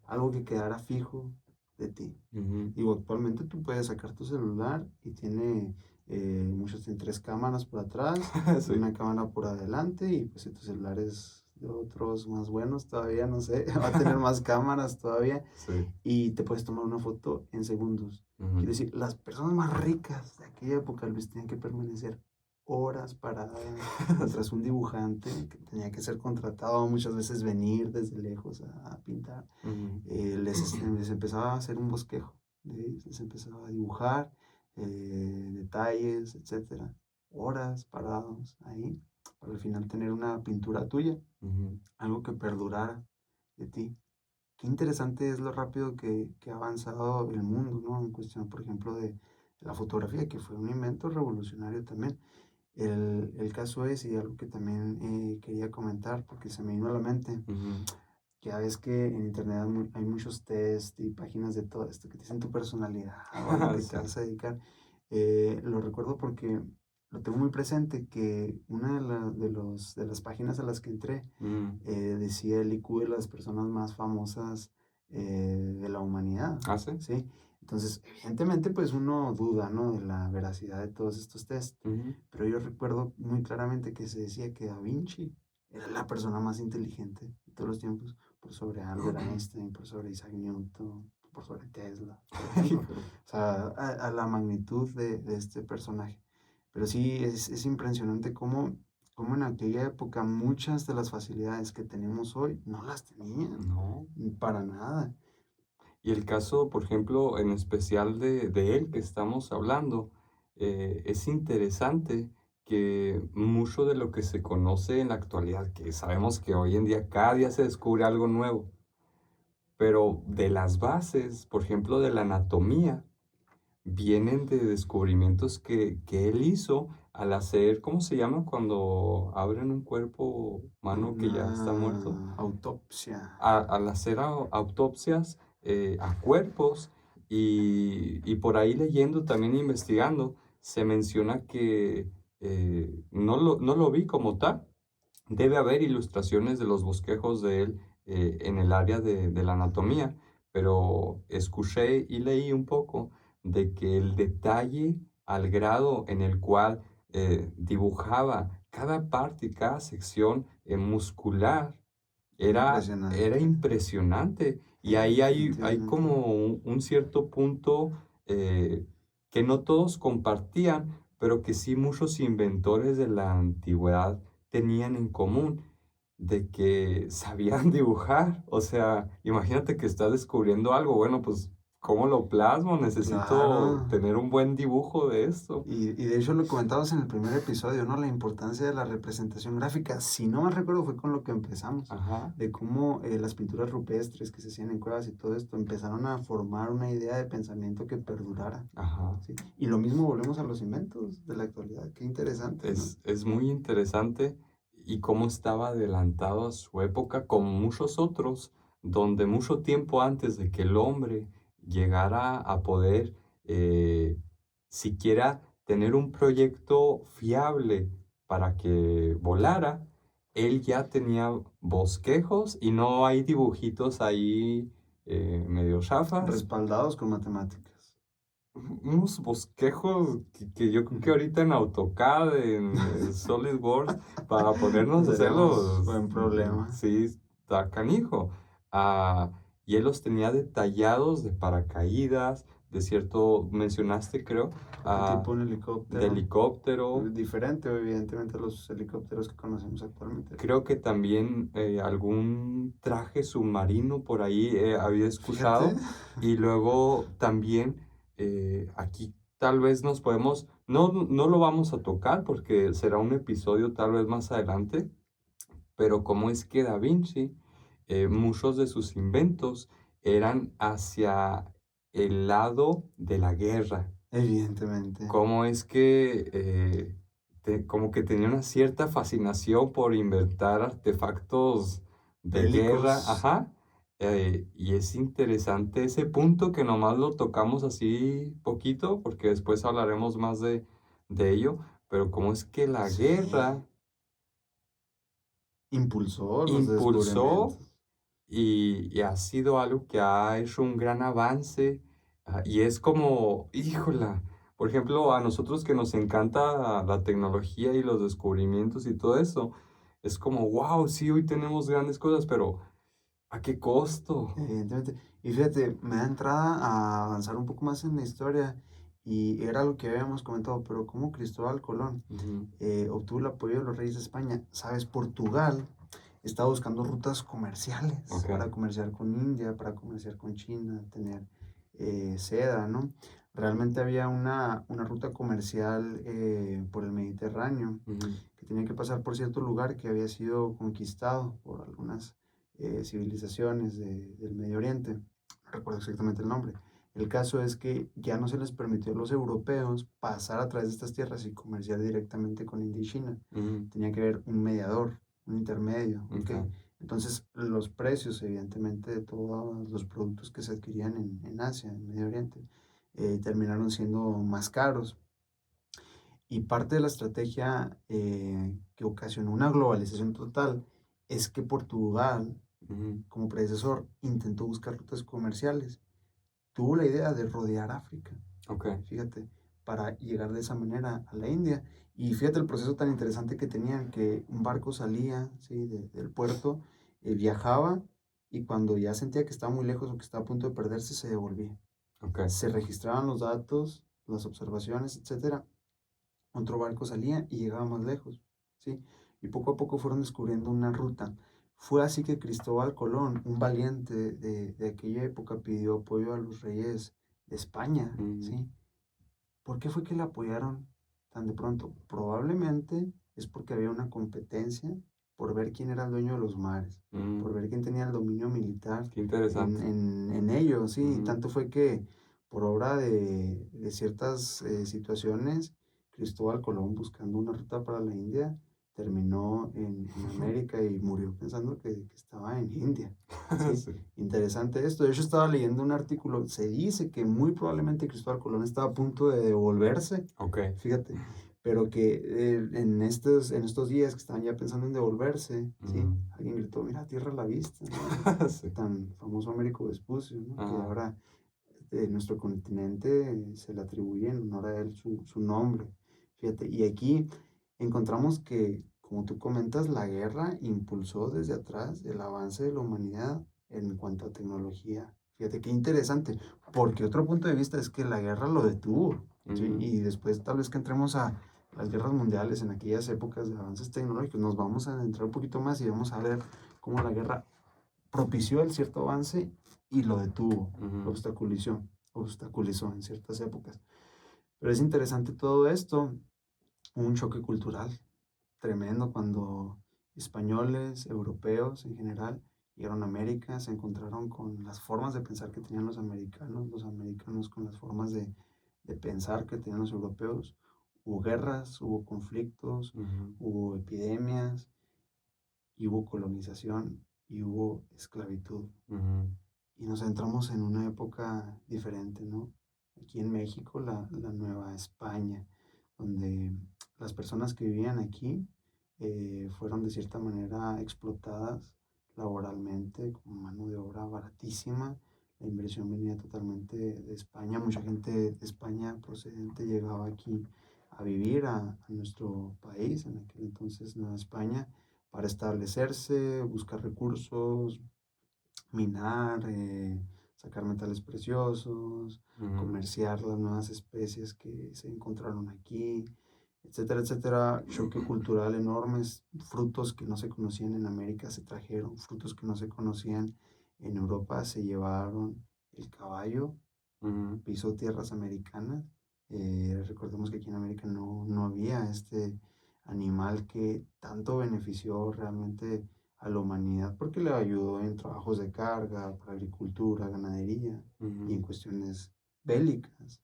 algo que quedara fijo de ti. ujú, Digo, actualmente tú puedes sacar tu celular y tiene muchos tienen 3 cámaras por atrás, Sí, una cámara por adelante y pues si tu celular es de otros más buenos todavía, no sé, va a tener más cámaras todavía sí. y te puedes tomar una foto en segundos. Ujú. Quiero decir, las personas más ricas de aquella época, Luis, tenían que permanecer horas paradas, mientras un dibujante que tenía que ser contratado, muchas veces venir desde lejos a pintar, Ujú. les empezaba a hacer un bosquejo, les empezaba a dibujar detalles, etcétera, horas parados ahí, para al final tener una pintura tuya, Ujú. algo que perdurara de ti. Qué interesante es lo rápido que ha avanzado el mundo, ¿no? En cuestión, por ejemplo, de la fotografía, que fue un invento revolucionario también. El caso es, y algo que también quería comentar, porque se me vino a la mente, Ujú. ya ves que en internet hay muchos test y páginas de todo esto que te dicen tu personalidad o a lo que te Sí. vas a dedicar. Lo recuerdo porque lo tengo muy presente, que una de las páginas a las que entré Mm. decía el IQ de las personas más famosas de la humanidad, ¿Ah, sí? ¿sí? Entonces, evidentemente, pues uno duda, ¿no? De la veracidad de todos estos tests, Ujú. pero yo recuerdo muy claramente que se decía que Da Vinci era la persona más inteligente de todos los tiempos, por sobre Albert Einstein, por sobre Isaac Newton, por sobre Tesla, por ejemplo. Híjole. O sea, a la magnitud de este personaje. Pero sí, es impresionante cómo en aquella época muchas de las facilidades que tenemos hoy no las tenían, No. para nada. Y el caso, por ejemplo, en especial de él que estamos hablando, es interesante que mucho de lo que se conoce en la actualidad, que sabemos que hoy en día cada día se descubre algo nuevo, pero de las bases, por ejemplo, de la anatomía, vienen de descubrimientos que él hizo al hacer, ¿cómo se llama? Cuando abren un cuerpo humano que ya está muerto. Una autopsia. Al hacer autopsias a cuerpos y por ahí leyendo, también investigando, se menciona que no lo vi como tal. Debe haber ilustraciones de los bosquejos de él en el área de la anatomía, pero escuché y leí un poco de que el detalle al grado en el cual dibujaba cada parte y cada sección muscular era Impresionante, impresionante. Y ahí hay definitivamente. como un cierto punto que no todos compartían, pero que sí muchos inventores de la antigüedad tenían en común, de que sabían dibujar. O sea, imagínate que estás descubriendo algo, bueno, pues, ¿cómo lo plasmo? Necesito Claro. tener un buen dibujo de esto. Y de hecho lo comentabas en el primer episodio, ¿no? La importancia de la representación gráfica. Si no mal recuerdo, fue con lo que empezamos, Ajá, de cómo las pinturas rupestres que se hacían en cuevas y todo esto empezaron a formar una idea de pensamiento que perdurara, ajá. ¿sí? Y lo mismo volvemos a los inventos de la actualidad. Qué interesante, ¿no? Es muy interesante y cómo estaba adelantado a su época, como muchos otros, donde mucho tiempo antes de que el hombre llegara a poder siquiera tener un proyecto fiable para que volara, él ya tenía bosquejos y no hay dibujitos ahí medio chafas, Respaldados con matemáticas. unos bosquejos que yo creo que ahorita en AutoCAD, en SolidWorks, para ponernos a Tenemos hacerlos, buen problema. sí, está canijo. Ah, y él los tenía detallados de paracaídas, de cierto, mencionaste creo, Tipo un de helicóptero. helicóptero. Diferente, evidentemente, a los helicópteros que conocemos actualmente. Creo que también algún traje submarino por ahí había Fíjate. escuchado. Y luego también aquí tal vez nos podemos, no lo vamos a tocar porque será un episodio tal vez más adelante, pero cómo es que Da Vinci, muchos de sus inventos eran hacia el lado de la guerra. Evidentemente. Cómo es que como que tenía una cierta fascinación por inventar artefactos de guerra, Bélicos. ajá. Y es interesante ese punto que nomás lo tocamos así poquito, porque después hablaremos más de ello, pero cómo es que la Sí. guerra Impulsó los impulsó descubrimientos. y ha sido algo que ha hecho un gran avance. Y es como, híjola, Por ejemplo, a nosotros que nos encanta la tecnología y los descubrimientos y todo eso, es como, wow, sí, hoy tenemos grandes cosas, pero ¿a qué costo? Evidentemente. Y fíjate, me da entrada a avanzar un poco más en la historia y era lo que habíamos comentado, pero ¿cómo Cristóbal Colón Ujú, obtuvo el apoyo de los reyes de España? Sabes, Portugal estaba buscando rutas comerciales ok. para comerciar con India, para comerciar con China, tener seda, ¿no? Realmente había una ruta comercial por el Mediterráneo Ujú, que tenía que pasar por cierto lugar que había sido conquistado por algunas civilizaciones del Medio Oriente. No recuerdo exactamente el nombre. El caso es que ya no se les permitió a los europeos pasar a través de estas tierras y comerciar directamente con India y China. ujú, Tenía que haber un mediador, un intermedio, ¿ok? ok, Entonces, los precios, evidentemente, de todos los productos que se adquirían en Asia, en Medio Oriente, terminaron siendo más caros. Y parte de la estrategia que ocasionó una globalización total es que Portugal, ujú, como predecesor, intentó buscar rutas comerciales. Tuvo la idea de rodear África, ok, fíjate, para llegar de esa manera a la India. Y fíjate el proceso tan interesante que tenían, que un barco salía, ¿sí? Del puerto, viajaba y cuando ya sentía que estaba muy lejos o que estaba a punto de perderse, se devolvía. ok, Se registraban los datos, las observaciones, etcétera. Otro barco salía y llegaba más lejos, ¿sí? Y poco a poco fueron descubriendo una ruta. Fue así que Cristóbal Colón, un valiente de aquella época, pidió apoyo a los reyes de España, ujú, ¿sí? ¿Por qué fue que le apoyaron tan de pronto? Probablemente es porque había una competencia por ver quién era el dueño de los mares, por mm, ver quién tenía el dominio militar qué interesante. en ellos, ¿sí? Y Ujú, tanto fue que por obra de ciertas situaciones, Cristóbal Colón buscando una ruta para la India, terminó en América y murió pensando que estaba en India, ¿sí? sí, Interesante esto. De hecho, estaba leyendo un artículo. Se dice que muy probablemente Cristóbal Colón estaba a punto de devolverse, ok, fíjate, pero que en estos días que estaban ya pensando en devolverse, ¿sí? ujú, Alguien gritó, mira, tierra a la vista, ¿no? sí, Tan famoso Américo Vespucio, ¿no? Que ajá, ahora nuestro continente se le atribuye en honor a él su nombre. Fíjate, y aquí encontramos que, como tú comentas, la guerra impulsó desde atrás el avance de la humanidad en cuanto a tecnología. Fíjate qué interesante, porque otro punto de vista es que la guerra lo detuvo, ¿sí? ujú, Y después tal vez que entremos a las guerras mundiales en aquellas épocas de avances tecnológicos, nos vamos a adentrar un poquito más y vamos a ver cómo la guerra propició el cierto avance y lo detuvo, lo ujú, obstaculizó en ciertas épocas. Pero es interesante todo esto, un choque cultural tremendo cuando españoles, europeos en general, llegaron a América, se encontraron con las formas de pensar que tenían los americanos con las formas de pensar que tenían los europeos. Hubo guerras, hubo conflictos, ujú, hubo epidemias, y hubo colonización y hubo esclavitud. ujú, Y nos entramos en una época diferente, ¿no? Aquí en México, la Nueva España, donde las personas que vivían aquí fueron de cierta manera explotadas laboralmente como mano de obra baratísima. La inversión venía totalmente de España. Mucha gente de España procedente llegaba aquí a vivir a nuestro país, en aquel entonces Nueva España, para establecerse, buscar recursos, minar, sacar metales preciosos, ujú, comerciar las nuevas especies que se encontraron aquí, etcétera, etcétera. Choque cultural enormes, frutos que no se conocían en América se trajeron, frutos que no se conocían en Europa se llevaron. El caballo ujú, pisó tierras americanas. Recordemos que aquí en América no había este animal que tanto benefició realmente a la humanidad porque le ayudó en trabajos de carga, para agricultura, ganadería y en ujú, cuestiones bélicas.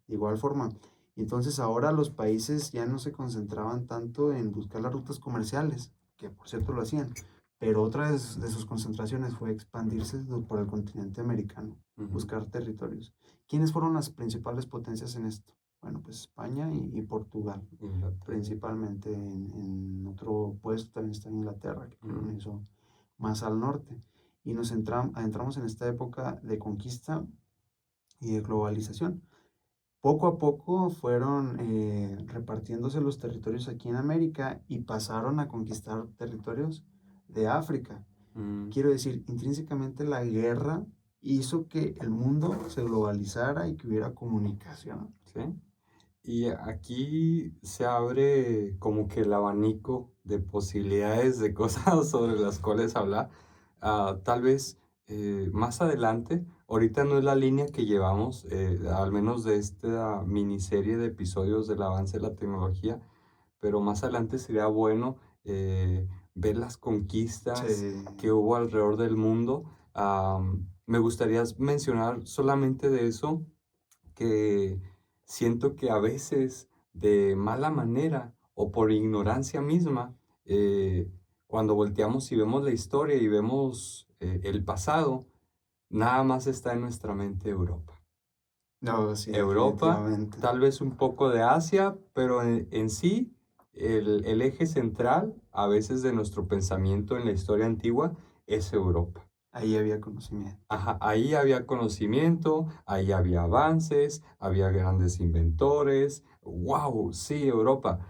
De igual forma, y entonces ahora los países ya no se concentraban tanto en buscar las rutas comerciales, que por cierto lo hacían, pero otra de sus concentraciones fue expandirse por el continente americano, ujú, buscar territorios. ¿Quiénes fueron las principales potencias en esto? Bueno, pues España y Portugal, Inglaterra, principalmente en otro puesto también está Inglaterra, que ujú, colonizó más al norte. Y nos adentramos en esta época de conquista y de globalización. poco a poco fueron repartiéndose los territorios aquí en América y pasaron a conquistar territorios de África. Mm, Quiero decir, intrínsecamente la guerra hizo que el mundo se globalizara y que hubiera comunicación. ¿sí? Y aquí se abre como que el abanico de posibilidades de cosas sobre las cuales hablar. Tal vez más adelante, ahorita no es la línea que llevamos, al menos de esta miniserie de episodios del avance de la tecnología, pero más adelante sería bueno ver las conquistas Sí, que hubo alrededor del mundo. Me gustaría mencionar solamente de eso que siento que a veces de mala manera o por ignorancia misma, eh, cuando volteamos y vemos la historia y vemos el pasado, nada más está en nuestra mente Europa. no, sí, Europa, definitivamente. tal vez un poco de Asia, pero en sí el eje central a veces de nuestro pensamiento en la historia antigua es Europa. Ahí había conocimiento. Ajá, ahí había conocimiento, ahí había avances, había grandes inventores. ¡Wow! Sí, Europa.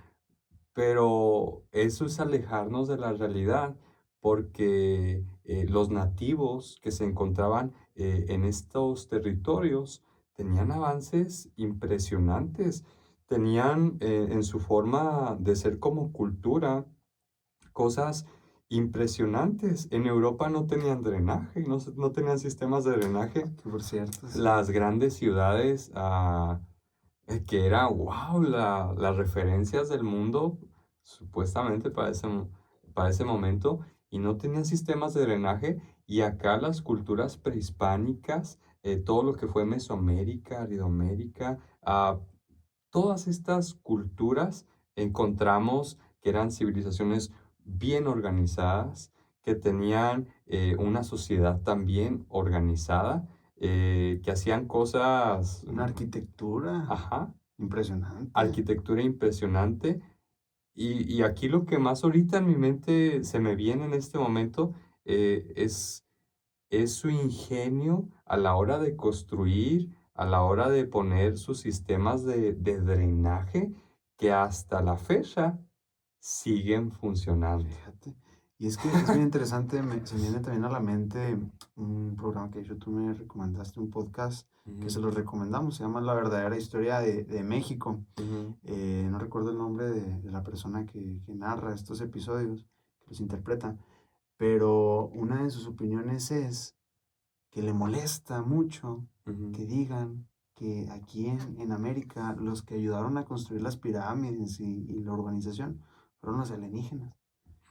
Pero eso es alejarnos de la realidad porque los nativos que se encontraban en estos territorios tenían avances impresionantes. Tenían en su forma de ser como cultura cosas impresionantes. En Europa no tenían drenaje, no tenían sistemas de drenaje. Que por cierto, sí. Las grandes ciudades, que era, wow, las referencias del mundo, supuestamente para ese momento, y no tenían sistemas de drenaje. Y acá las culturas prehispánicas, todo lo que fue Mesoamérica, Aridoamérica, todas estas culturas encontramos que eran civilizaciones bien organizadas, que tenían una sociedad también organizada, que hacían cosas, Una arquitectura ajá, impresionante. arquitectura impresionante. Y aquí lo que más ahorita en mi mente se me viene en este momento es su ingenio a la hora de construir, a la hora de poner sus sistemas de drenaje que hasta la fecha siguen funcionando. Fíjate. Y es que es bien interesante, se me viene también a la mente un programa que de hecho tú me recomendaste, un podcast que se Ujú, los recomendamos, se llama La verdadera historia de México. ujú, No recuerdo el nombre de la persona que narra estos episodios, que los interpreta, pero una de sus opiniones es que le molesta mucho ujú, que digan que aquí en América los que ayudaron a construir las pirámides y la urbanización fueron los alienígenas.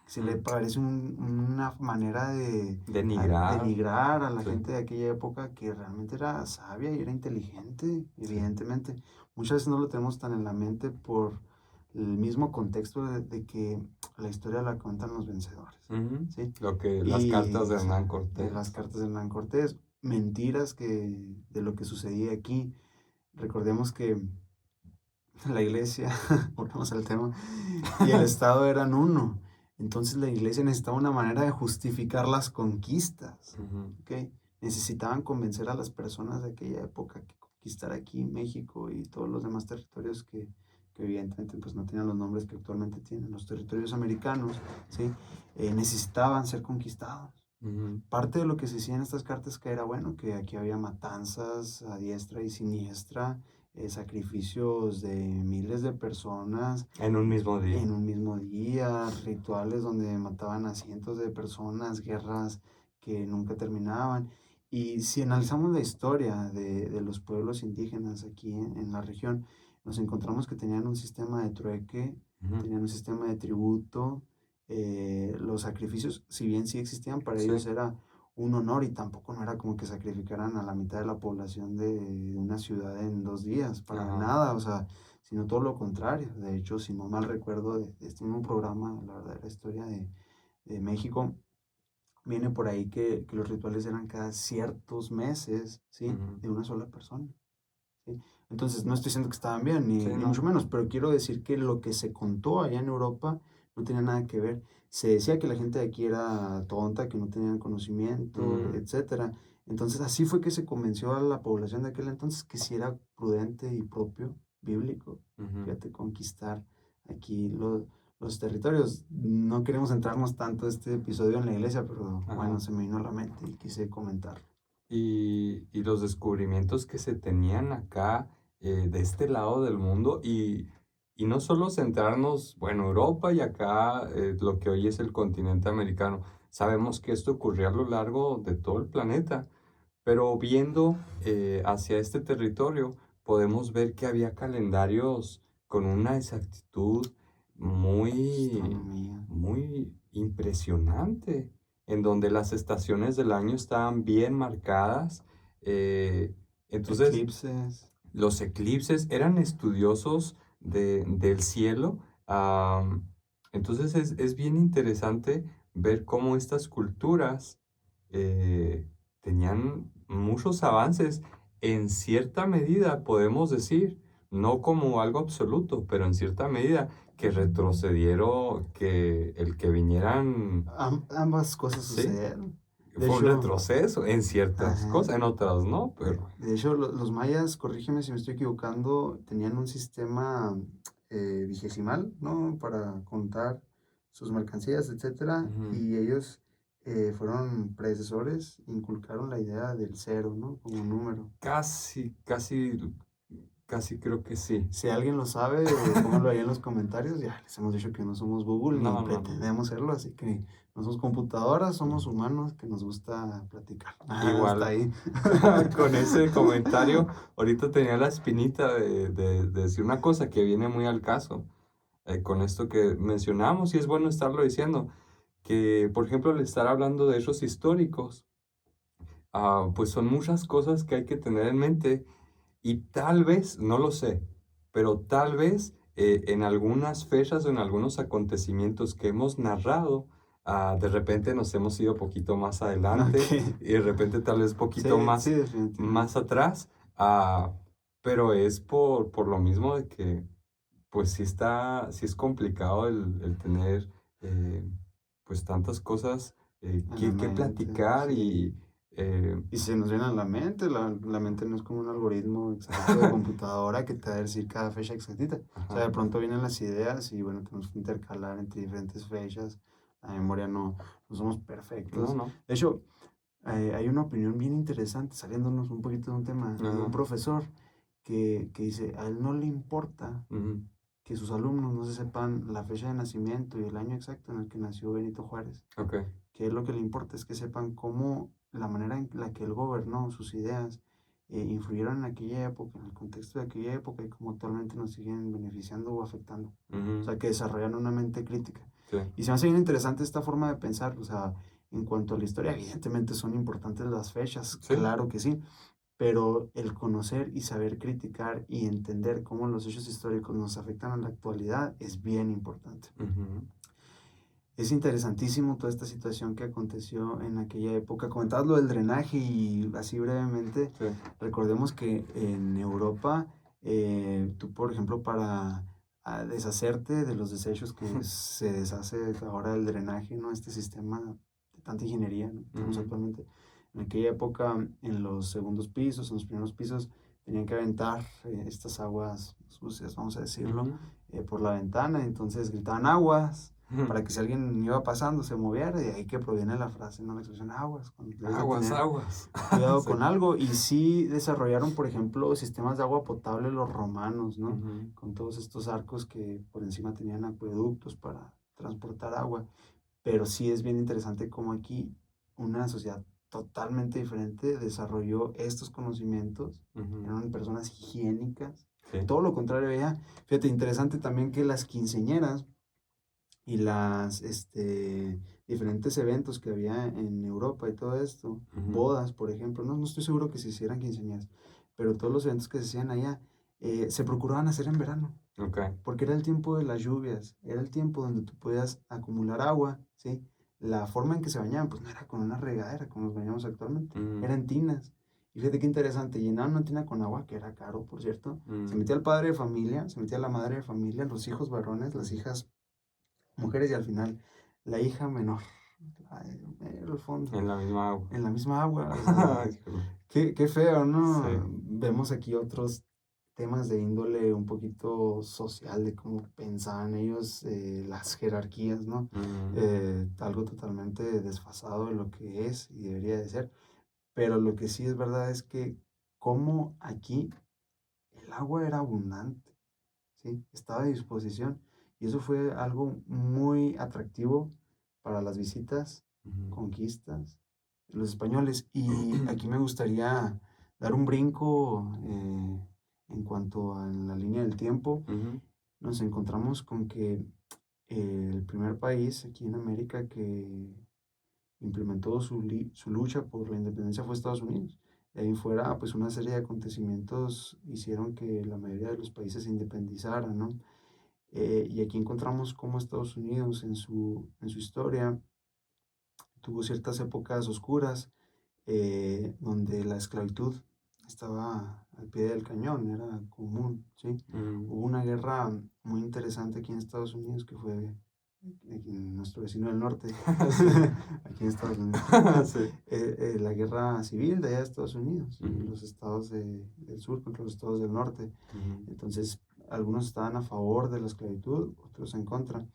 Se le ujú. parece una manera de Denigrar, denigrar a la sí. gente de aquella época que realmente era sabia y era inteligente, evidentemente. Muchas veces no lo tenemos tan en la mente por el mismo contexto de que la historia la cuentan los vencedores, Ujú. ¿sí? Las cartas Y de o Hernán sea, de las Cortés. cartas de Hernán Cortés, mentiras de lo que sucedía aquí. Recordemos que la iglesia, volvemos al tema, y el Estado eran uno. Entonces la iglesia necesitaba una manera de justificar las conquistas. Ujú, ¿Ok? Necesitaban convencer a las personas de aquella época que conquistar aquí México y todos los demás territorios que evidentemente pues, no tenían los nombres que actualmente tienen, los territorios americanos, ¿sí? Necesitaban ser conquistados. ujú. Parte de lo que se decía en estas cartas que era bueno, que aquí había matanzas a diestra y siniestra, sacrificios de miles de personas En un mismo día. en un mismo día, rituales donde mataban a cientos de personas, guerras que nunca terminaban. Y si analizamos la historia de los pueblos indígenas aquí en la región, nos encontramos que tenían un sistema de trueque, Ujú, tenían un sistema de tributo, los sacrificios, si bien sí existían, para sí. ellos era un honor y tampoco no era como que sacrificaran a la mitad de la población de una ciudad en 2 días, para Ajá. nada, o sea, sino todo lo contrario. De hecho, si no mal recuerdo, de este mismo programa, la verdadera historia de México, viene por ahí que los rituales eran cada ciertos meses, ¿sí? Ujú. De una sola persona, ¿sí? Entonces, no estoy diciendo que estaban bien, Sí, ni mucho no. menos, pero quiero decir que lo que se contó allá en Europa no tenía nada que ver. Se decía que la gente de aquí era tonta, que no tenían conocimiento, Mm, etcétera. Entonces así fue que se convenció a la población de aquel entonces que sí era prudente y propio, bíblico, fíjate, conquistar aquí los territorios. No queremos centrarnos tanto este episodio en la iglesia, pero bueno, Ajá. se me vino a la mente y quise comentar. Y los descubrimientos que se tenían acá, de este lado del mundo, y no solo centrarnos, bueno, Europa y acá, lo que hoy es el continente americano. Sabemos que esto ocurrió a lo largo de todo el planeta, pero viendo hacia este territorio, podemos ver que había calendarios con una exactitud muy, Astronomía, muy impresionante, en donde las estaciones del año estaban bien marcadas. eh, entonces, eclipses. los eclipses eran estudiosos del cielo. Entonces es bien interesante ver cómo estas culturas eh, tenían muchos avances. En cierta medida, podemos decir, no como algo absoluto, pero en cierta medida que retrocedieron, que el que vinieran, Ambas cosas sí, sucedieron. De fue un hecho, retroceso en ciertas ajá, cosas, en otras no, pero... de hecho, los mayas, corrígeme si me estoy equivocando, tenían un sistema vigesimal, ¿no? Para contar sus mercancías, etcétera, Ujú. y ellos fueron predecesores, inculcaron la idea del cero, ¿no? Como número. Casi, casi, casi creo que sí. Si alguien lo sabe, pónganlo ahí en los comentarios. Ya les hemos dicho que no somos Google ni No, no, no. pretendemos serlo, así que no somos computadoras, somos humanos que nos gusta platicar. Hasta Igual, ahí. con ese comentario, ahorita tenía la espinita de decir una cosa que viene muy al caso. Con esto que mencionamos, y es bueno estarlo diciendo, que por ejemplo, al estar hablando de hechos históricos, pues son muchas cosas que hay que tener en mente. Y tal vez, no lo sé, pero tal vez en algunas fechas o en algunos acontecimientos que hemos narrado, de repente nos hemos ido poquito más adelante Ok. y de repente tal vez Sí, poquito sí, más definitivamente. atrás, pero es por lo mismo de que pues sí es complicado el tener pues tantas cosas En la que mente, platicar sí. y eh, Y se nos viene a la mente, la mente no es como un algoritmo exacto de computadora que te va a decir cada fecha exactita. O sea, ajá, de pronto vienen las ideas y bueno, tenemos que intercalar entre diferentes fechas. La memoria no somos no, perfectos. no. De hecho, hay una opinión bien interesante, saliéndonos un poquito de un tema, de un Ajá. profesor que dice, a él no le importa Ujú, que sus alumnos no se sepan la fecha de nacimiento y el año exacto en el que nació Benito Juárez, ok. que lo que le importa es que sepan cómo la manera en la que él gobernó, sus ideas, influyeron en aquella época, en el contexto de aquella época y cómo actualmente nos siguen beneficiando o afectando. O Ujú, sea, que desarrollan una mente crítica. sí, Y se me hace bien interesante esta forma de pensar, o sea, en cuanto a la historia, evidentemente son importantes las fechas, sí. claro que sí, pero el conocer y saber criticar y entender cómo los hechos históricos nos afectan a la actualidad es bien importante. Ujú, Es interesantísimo toda esta situación que aconteció en aquella época. Comentabas lo del drenaje y así brevemente, sí. recordemos que en Europa, tú por ejemplo para deshacerte de los desechos que se deshace ahora el drenaje, ¿no? Este sistema de tanta ingeniería, ¿no? que tenemos Ujú, actualmente. En aquella época, en los segundos pisos, en los primeros pisos, tenían que aventar estas aguas sucias, vamos a decirlo, ujú, por la ventana. Entonces gritaban aguas ujú. para que si alguien iba pasando se moviera, de ahí que proviene la frase, ¿no? La expresión aguas, cuando debes de Aguas, tener aguas. cuidado Sí. con algo. Y sí desarrollaron, por ejemplo, sistemas de agua potable los romanos, ¿no? Ujú, Con todos estos arcos que por encima tenían acueductos para transportar agua. Pero sí es bien interesante cómo aquí una sociedad totalmente diferente desarrolló estos conocimientos, ujú, eran personas higiénicas. sí. Todo lo contrario, ella, fíjate, interesante también que las quinceañeras y las diferentes eventos que había en Europa y todo esto, Ujú, bodas, por ejemplo, no estoy seguro que se hicieran quinceañeras, pero todos los eventos que se hacían allá se procuraban hacer en verano, ok. porque era el tiempo de las lluvias, era el tiempo donde tú podías acumular agua, ¿sí? La forma en que se bañaban, pues no era con una regadera como nos bañamos actualmente, Ujú, eran tinas. Y fíjate qué interesante, llenaban una tina con agua, que era caro, por cierto. Se ujú, metía el padre de familia, se metía la madre de familia, los hijos varones, las hijas mujeres y al final la hija menor. mero al fondo, En la misma agua. en la misma agua. O sea, qué feo, ¿no? Sí. Vemos aquí otros temas de índole un poquito social, de cómo pensaban ellos, las jerarquías, ¿no? Algo totalmente desfasado de lo que es y debería de ser. Pero lo que sí es verdad es que como aquí el agua era abundante, ¿sí? Estaba a disposición. Y eso fue algo muy atractivo para las visitas, conquistas de los españoles. Y aquí me gustaría dar un brinco en cuanto a la línea del tiempo. Nos encontramos con que el primer país aquí en América que implementó su lucha por la independencia fue Estados Unidos. De ahí fuera, pues una serie de acontecimientos hicieron que la mayoría de los países se independizaran, ¿no? Y aquí encontramos cómo Estados Unidos en su historia tuvo ciertas épocas oscuras donde la esclavitud estaba al pie del cañón, era común, ¿sí? Hubo una guerra muy interesante aquí en Estados Unidos que fue en nuestro vecino del norte, aquí en Estados Unidos, Sí. la guerra civil de allá de Estados Unidos, Ujú. los estados del sur contra los estados del norte. Entonces, algunos estaban a favor de la esclavitud, otros en contra.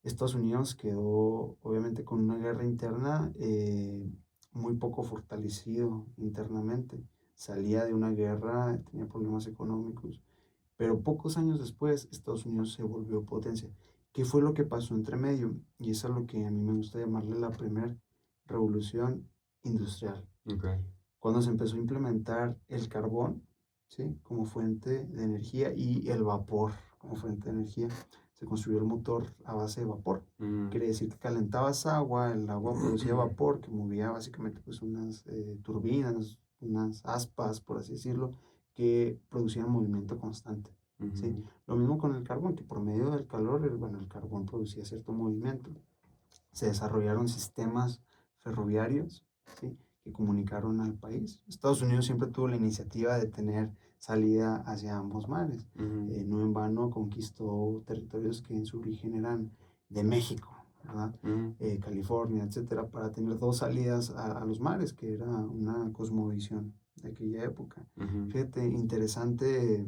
Estados Unidos quedó obviamente con una guerra interna muy poco fortalecido internamente. Salía de una guerra, tenía problemas económicos, pero pocos años después Estados Unidos se volvió potencia. ¿Qué fue lo que pasó entre medio? Y eso es lo que a mí me gusta llamarle la primera revolución industrial. Okay. Cuando se empezó a implementar el carbón, ¿sí? Como fuente de energía y el vapor como fuente de energía, se construyó el motor a base de vapor. Quiere decir que calentabas agua, el agua producía vapor que movía básicamente pues unas turbinas, unas aspas, por así decirlo, que producían movimiento constante. ¿Sí? Lo mismo con el carbón, que por medio del calor, el carbón producía cierto movimiento. Se desarrollaron sistemas ferroviarios, ¿sí? Que comunicaron al país. Estados Unidos siempre tuvo la iniciativa de tener salida hacia ambos mares. No en vano conquistó territorios que en su origen eran de México, ¿verdad? California, etcétera, para tener dos salidas a los mares, que era una cosmovisión de aquella época. Fíjate, interesante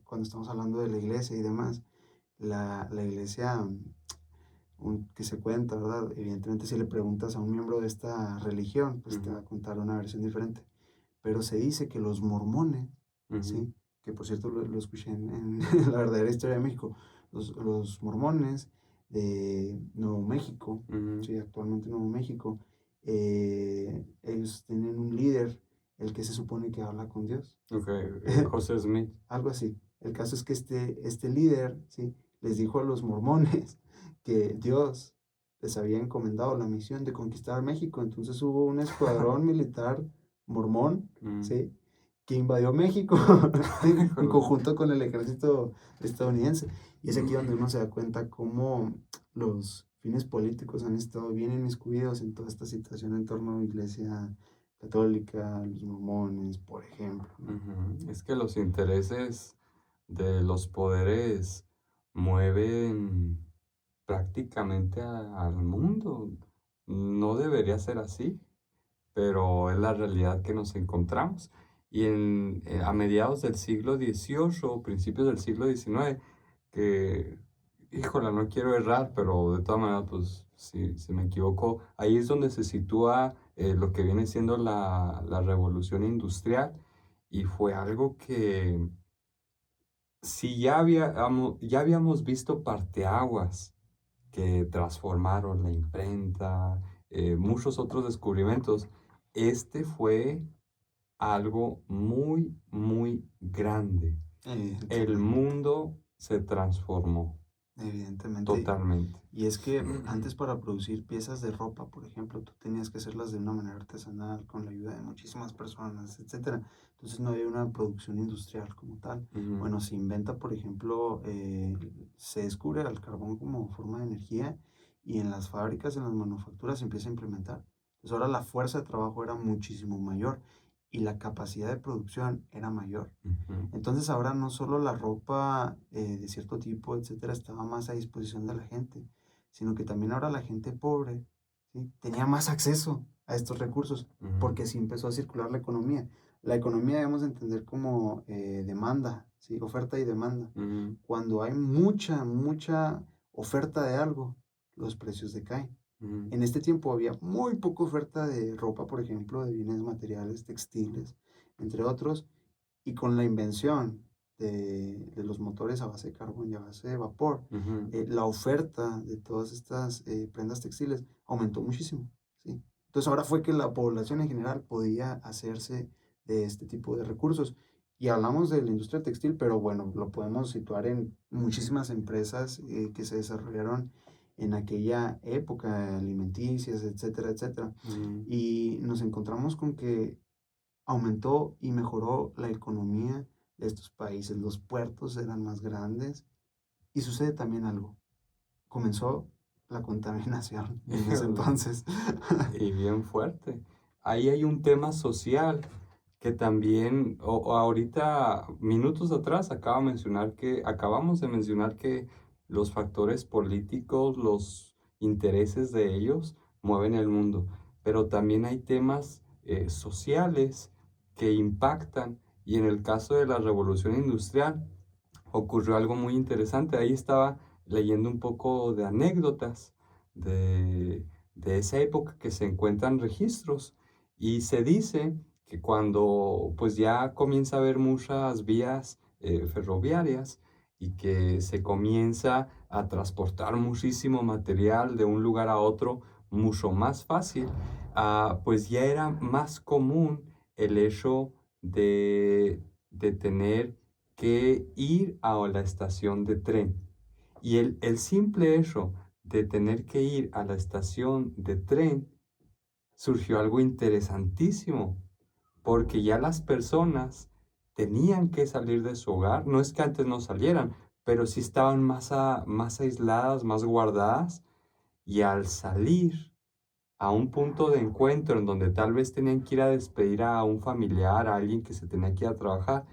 cuando estamos hablando de la iglesia y demás. La iglesia que se cuenta, ¿verdad? Evidentemente si le preguntas a un miembro de esta religión, pues te va a contar una versión diferente. Pero se dice que los mormones, ¿sí? Que por cierto lo escuché en la verdadera historia de México, los mormones de Nuevo México, sí, actualmente Nuevo México, ellos tienen un líder, el que se supone que habla con Dios. Okay. José Smith. Algo así. El caso es que este líder, ¿sí? Les dijo a los mormones que Dios les había encomendado la misión de conquistar México. Entonces hubo un escuadrón militar mormón, ¿sí? Que invadió México en conjunto con el ejército estadounidense. Y es aquí donde uno se da cuenta cómo los fines políticos han estado bien inmiscuidos en toda esta situación en torno a la iglesia católica, los mormones, por ejemplo, ¿no? Es que los intereses de los poderes mueven prácticamente al mundo. No debería ser así, pero es la realidad que nos encontramos. Y a mediados del siglo XVIII, principios del siglo XIX, que, híjola, no quiero errar, pero de todas maneras, pues si me equivoco, ahí es donde se sitúa lo que viene siendo la revolución industrial, y fue algo que si ya habíamos visto parteaguas que transformaron la imprenta, muchos otros descubrimientos. Este fue algo muy, muy grande. El mundo se transformó Evidentemente. totalmente. Y es que antes para producir piezas de ropa, por ejemplo, tú tenías que hacerlas de una manera artesanal, con la ayuda de muchísimas personas, etcétera. Entonces no había una producción industrial como tal. Bueno, se inventa, por ejemplo, se descubre el carbón como forma de energía y en las fábricas, en las manufacturas se empieza a implementar. Entonces ahora la fuerza de trabajo era muchísimo mayor y la capacidad de producción era mayor. Entonces ahora no solo la ropa de cierto tipo, etcétera, estaba más a disposición de la gente, sino que también ahora la gente pobre, ¿sí? Tenía más acceso a estos recursos, porque así empezó a circular la economía. La economía debemos entender como demanda, ¿sí? Oferta y demanda. Cuando hay mucha oferta de algo, los precios decaen. En este tiempo había muy poca oferta de ropa, por ejemplo, de bienes materiales, textiles, entre otros, y con la invención de los motores a base de carbón y a base de vapor, la oferta de todas estas prendas textiles aumentó muchísimo, ¿sí? Entonces ahora fue que la población en general podía hacerse de este tipo de recursos. Y hablamos de la industria textil, pero bueno, lo podemos situar en muchísimas empresas que se desarrollaron en aquella época, alimenticias, etcétera, etcétera. Y nos encontramos con que aumentó y mejoró la economía de estos países. Los puertos eran más grandes y sucede también algo. Comenzó la contaminación en ese entonces. Y bien fuerte. Ahí hay un tema social que también, o ahorita, minutos atrás, acabamos de mencionar que los factores políticos, los intereses de ellos mueven el mundo, pero también hay temas sociales que impactan, y en el caso de la revolución industrial ocurrió algo muy interesante. Ahí estaba leyendo un poco de anécdotas de esa época que se encuentran registros, y se dice que cuando pues ya comienza a haber muchas vías ferroviarias y que se comienza a transportar muchísimo material de un lugar a otro mucho más fácil, pues ya era más común el hecho de tener que ir a la estación de tren. Y el simple hecho de tener que ir a la estación de tren, surgió algo interesantísimo, porque ya las personas tenían que salir de su hogar. No es que antes no salieran, pero sí estaban más aisladas, más guardadas, y al salir a un punto de encuentro en donde tal vez tenían que ir a despedir a un familiar, a alguien que se tenía que ir a trabajar,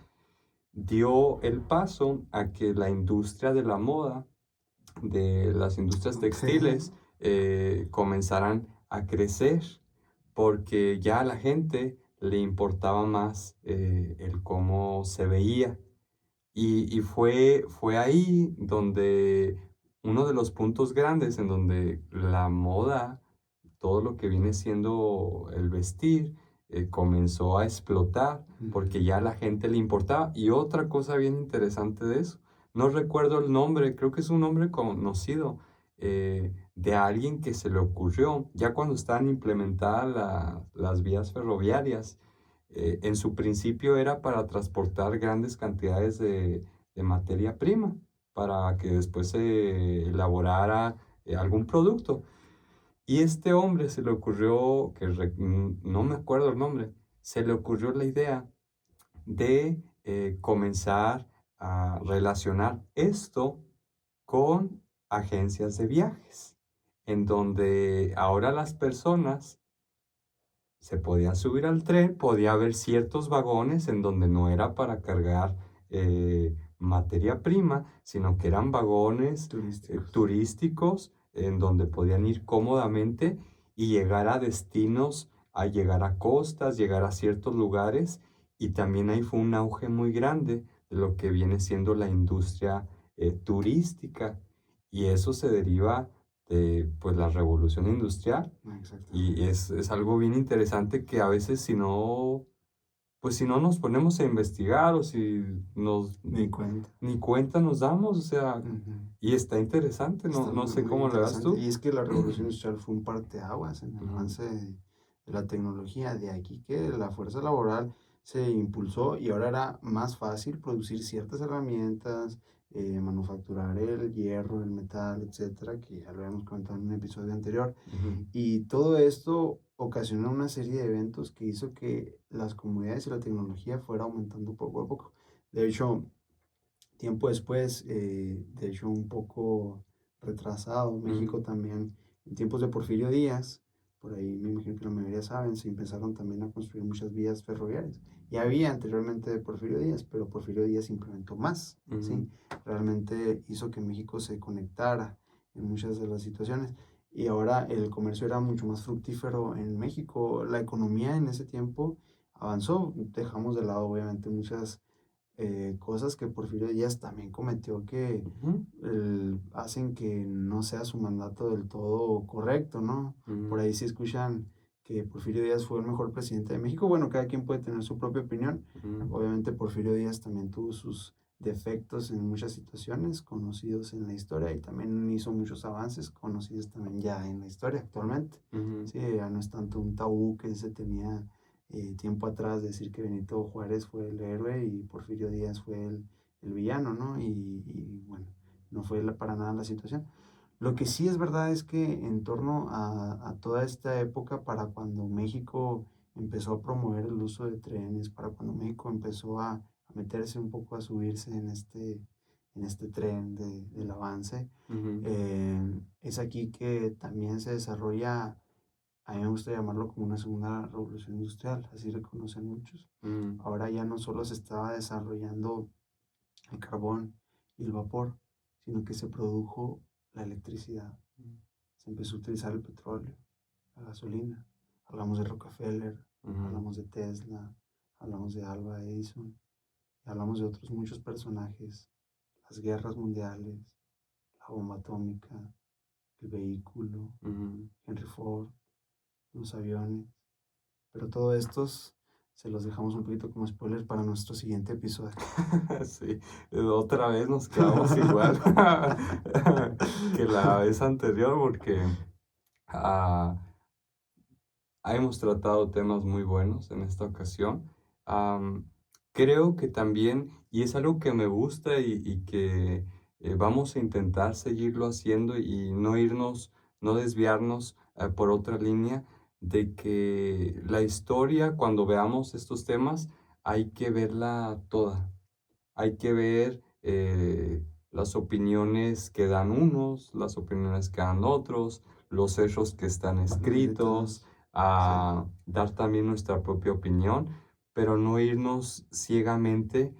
dio el paso a que la industria de la moda, de las industrias textiles, comenzaran a crecer, porque ya a la gente le importaba más el cómo se veía. Y fue ahí donde uno de los puntos grandes en donde la moda, todo lo que viene siendo el vestir, comenzó a explotar, porque ya a la gente le importaba. Y otra cosa bien interesante de eso, no recuerdo el nombre, creo que es un nombre conocido, de alguien que se le ocurrió, ya cuando estaban implementadas las vías ferroviarias. En su principio era para transportar grandes cantidades de materia prima, para que después se elaborara algún producto. Y este hombre se le ocurrió, no me acuerdo el nombre, se le ocurrió la idea de comenzar a relacionar esto con agencias de viajes, en donde ahora las personas se podía subir al tren, podía haber ciertos vagones en donde no era para cargar materia prima, sino que eran vagones turísticos en donde podían ir cómodamente y llegar a destinos, a llegar a costas, llegar a ciertos lugares. Y también ahí fue un auge muy grande de lo que viene siendo la industria turística, y eso se deriva de pues la revolución industrial. Y es algo bien interesante que a veces pues si no nos ponemos a investigar, o si ni cuenta nos damos, o sea, y está interesante, no sé cómo lo veas tú. Y es que la revolución industrial fue un parteaguas en el avance de la tecnología. De aquí que la fuerza laboral se impulsó y ahora era más fácil producir ciertas herramientas, manufacturar el hierro, el metal, etcétera, que ya lo habíamos comentado en un episodio anterior. Y todo esto ocasionó una serie de eventos que hizo que las comodidades y la tecnología fuera aumentando poco a poco. De hecho, tiempo después, de hecho un poco retrasado, México también, en tiempos de Porfirio Díaz, por ahí me imagino que la mayoría saben, se empezaron también a construir muchas vías ferroviarias. Ya había anteriormente de Porfirio Díaz, pero Porfirio Díaz implementó más, ¿sí? Realmente hizo que México se conectara en muchas de las situaciones. y ahora el comercio era mucho más fructífero en México. La economía en ese tiempo avanzó. Dejamos de lado, obviamente, muchas cosas que Porfirio Díaz también cometió que Ujú, hacen que no sea su mandato del todo correcto, ¿no? Por ujú, ahí se escuchan que Porfirio Díaz fue el mejor presidente de México. Bueno, cada quien puede tener su propia opinión. ujú, Obviamente Porfirio Díaz también tuvo sus defectos en muchas situaciones conocidos en la historia y también hizo muchos avances conocidos también ya en la historia actualmente. ujú, Sí, ya no es tanto un tabú que se tenía tiempo atrás, decir que Benito Juárez fue el héroe y Porfirio Díaz fue el villano, ¿no? Y bueno, no fue para nada la situación. Lo que sí es verdad es que en torno a toda esta época, para cuando México empezó a promover el uso de trenes, para cuando México empezó a meterse un poco, a subirse en este tren del avance, ujú, es aquí que también se desarrolla, a mí me gusta llamarlo como una segunda revolución industrial, así reconocen muchos. ujú, Ahora ya no solo se estaba desarrollando el carbón y el vapor, sino que se produjo la electricidad. Se empezó a utilizar el petróleo, la gasolina. Hablamos de Rockefeller, ujú, hablamos de Tesla, hablamos de Alva Edison, y hablamos de otros muchos personajes, las guerras mundiales, la bomba atómica, el vehículo, ujú. Henry Ford, los aviones. Pero todos estos se los dejamos un poquito como spoiler para nuestro siguiente episodio. Sí, otra vez nos quedamos igual que la vez anterior porque ah, hemos tratado temas muy buenos en esta ocasión. Am, Creo que también, y es algo que me gusta y que vamos a intentar seguirlo haciendo y no irnos, no desviarnos por otra línea, de que la historia, cuando veamos estos temas, hay que verla toda. Hay que ver las opiniones que dan unos, las opiniones que dan otros, los hechos que están escritos, Sí, a dar también nuestra propia opinión, pero no irnos ciegamente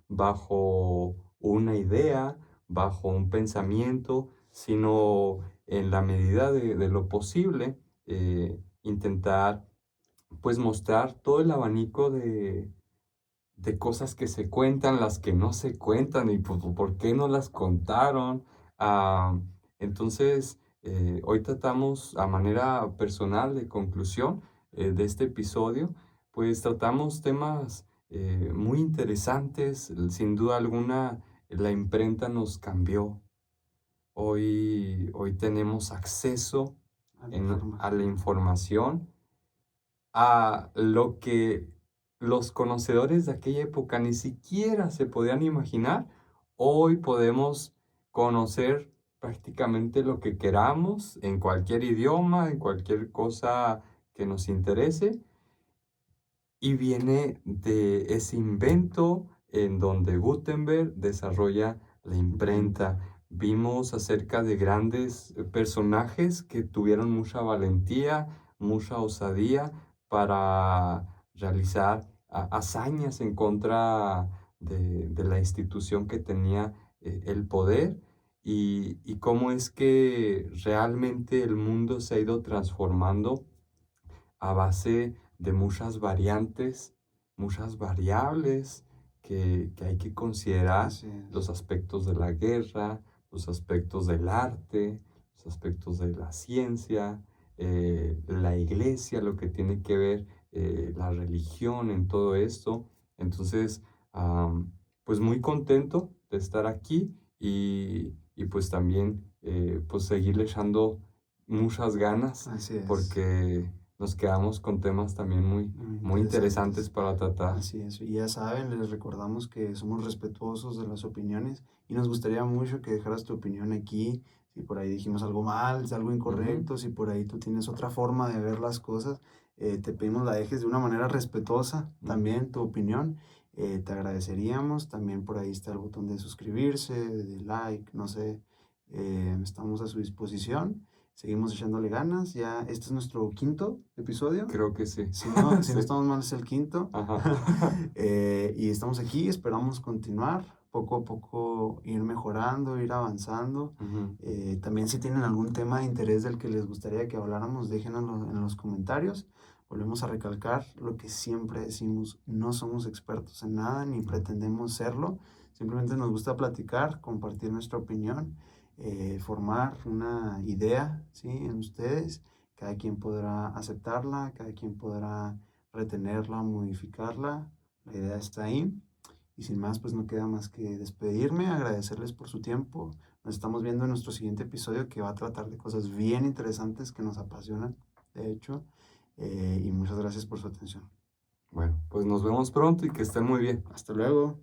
bajo una idea, bajo un pensamiento, sino en la medida de lo posible intentar pues mostrar todo el abanico de cosas que se cuentan, las que no se cuentan y pues, por qué no las contaron. Ah, entonces, hoy tratamos a manera personal de conclusión de este episodio, pues tratamos temas muy interesantes. Sin duda alguna, la imprenta nos cambió. Hoy tenemos acceso a la a la información. información a lo que los conocedores de aquella época ni siquiera se podían imaginar. Hoy podemos conocer prácticamente lo que queramos en cualquier idioma, en cualquier cosa que nos interese, y viene de ese invento en donde Gutenberg desarrolla la Imprenta. imprenta. Vimos acerca de grandes personajes que tuvieron mucha valentía, mucha osadía para realizar hazañas en contra de la institución que tenía el poder y cómo es que realmente el mundo se ha ido transformando a base de muchas variantes, muchas variables que hay que considerar, Así los es. aspectos de la guerra, los aspectos del arte, los aspectos de la ciencia, la iglesia, lo que tiene que ver la religión en todo esto. Entonces, pues muy contento de estar aquí y pues también pues seguirle echando muchas ganas Así es. porque nos quedamos con temas también muy, Muy muy interesantes interesantes. para tratar. Así es. Y ya saben, les recordamos que somos respetuosos de las opiniones y nos gustaría mucho que dejaras tu opinión aquí. Si por ahí dijimos algo mal, si algo Ujú, incorrecto, si por ahí tú tienes otra forma de ver las cosas, te pedimos la dejes de una manera respetuosa ujú. también tu opinión. Te agradeceríamos. También por ahí está el botón de suscribirse, de like, no sé. Estamos a su disposición. Seguimos echándole ganas. Ya este es nuestro quinto episodio. Creo que sí. Si no Sí. estamos mal, es el quinto. Ajá. Y estamos aquí, esperamos continuar. poco a poco ir mejorando, ir avanzando. Ujú. También si tienen algún tema de interés del que les gustaría que habláramos, déjenoslo en los comentarios. Volvemos a recalcar lo que siempre decimos, no somos expertos en nada ni pretendemos serlo, simplemente nos gusta platicar, compartir nuestra opinión, formar una idea, ¿sí? En ustedes. Cada quien podrá aceptarla, cada quien podrá retenerla, modificarla. La idea está ahí. Y sin más, pues no queda más que despedirme, agradecerles por su tiempo. Nos estamos viendo en nuestro siguiente episodio que va a tratar de cosas bien interesantes que nos apasionan, de hecho. Y muchas gracias por su atención. Bueno, pues nos vemos pronto y que estén muy bien. Hasta luego.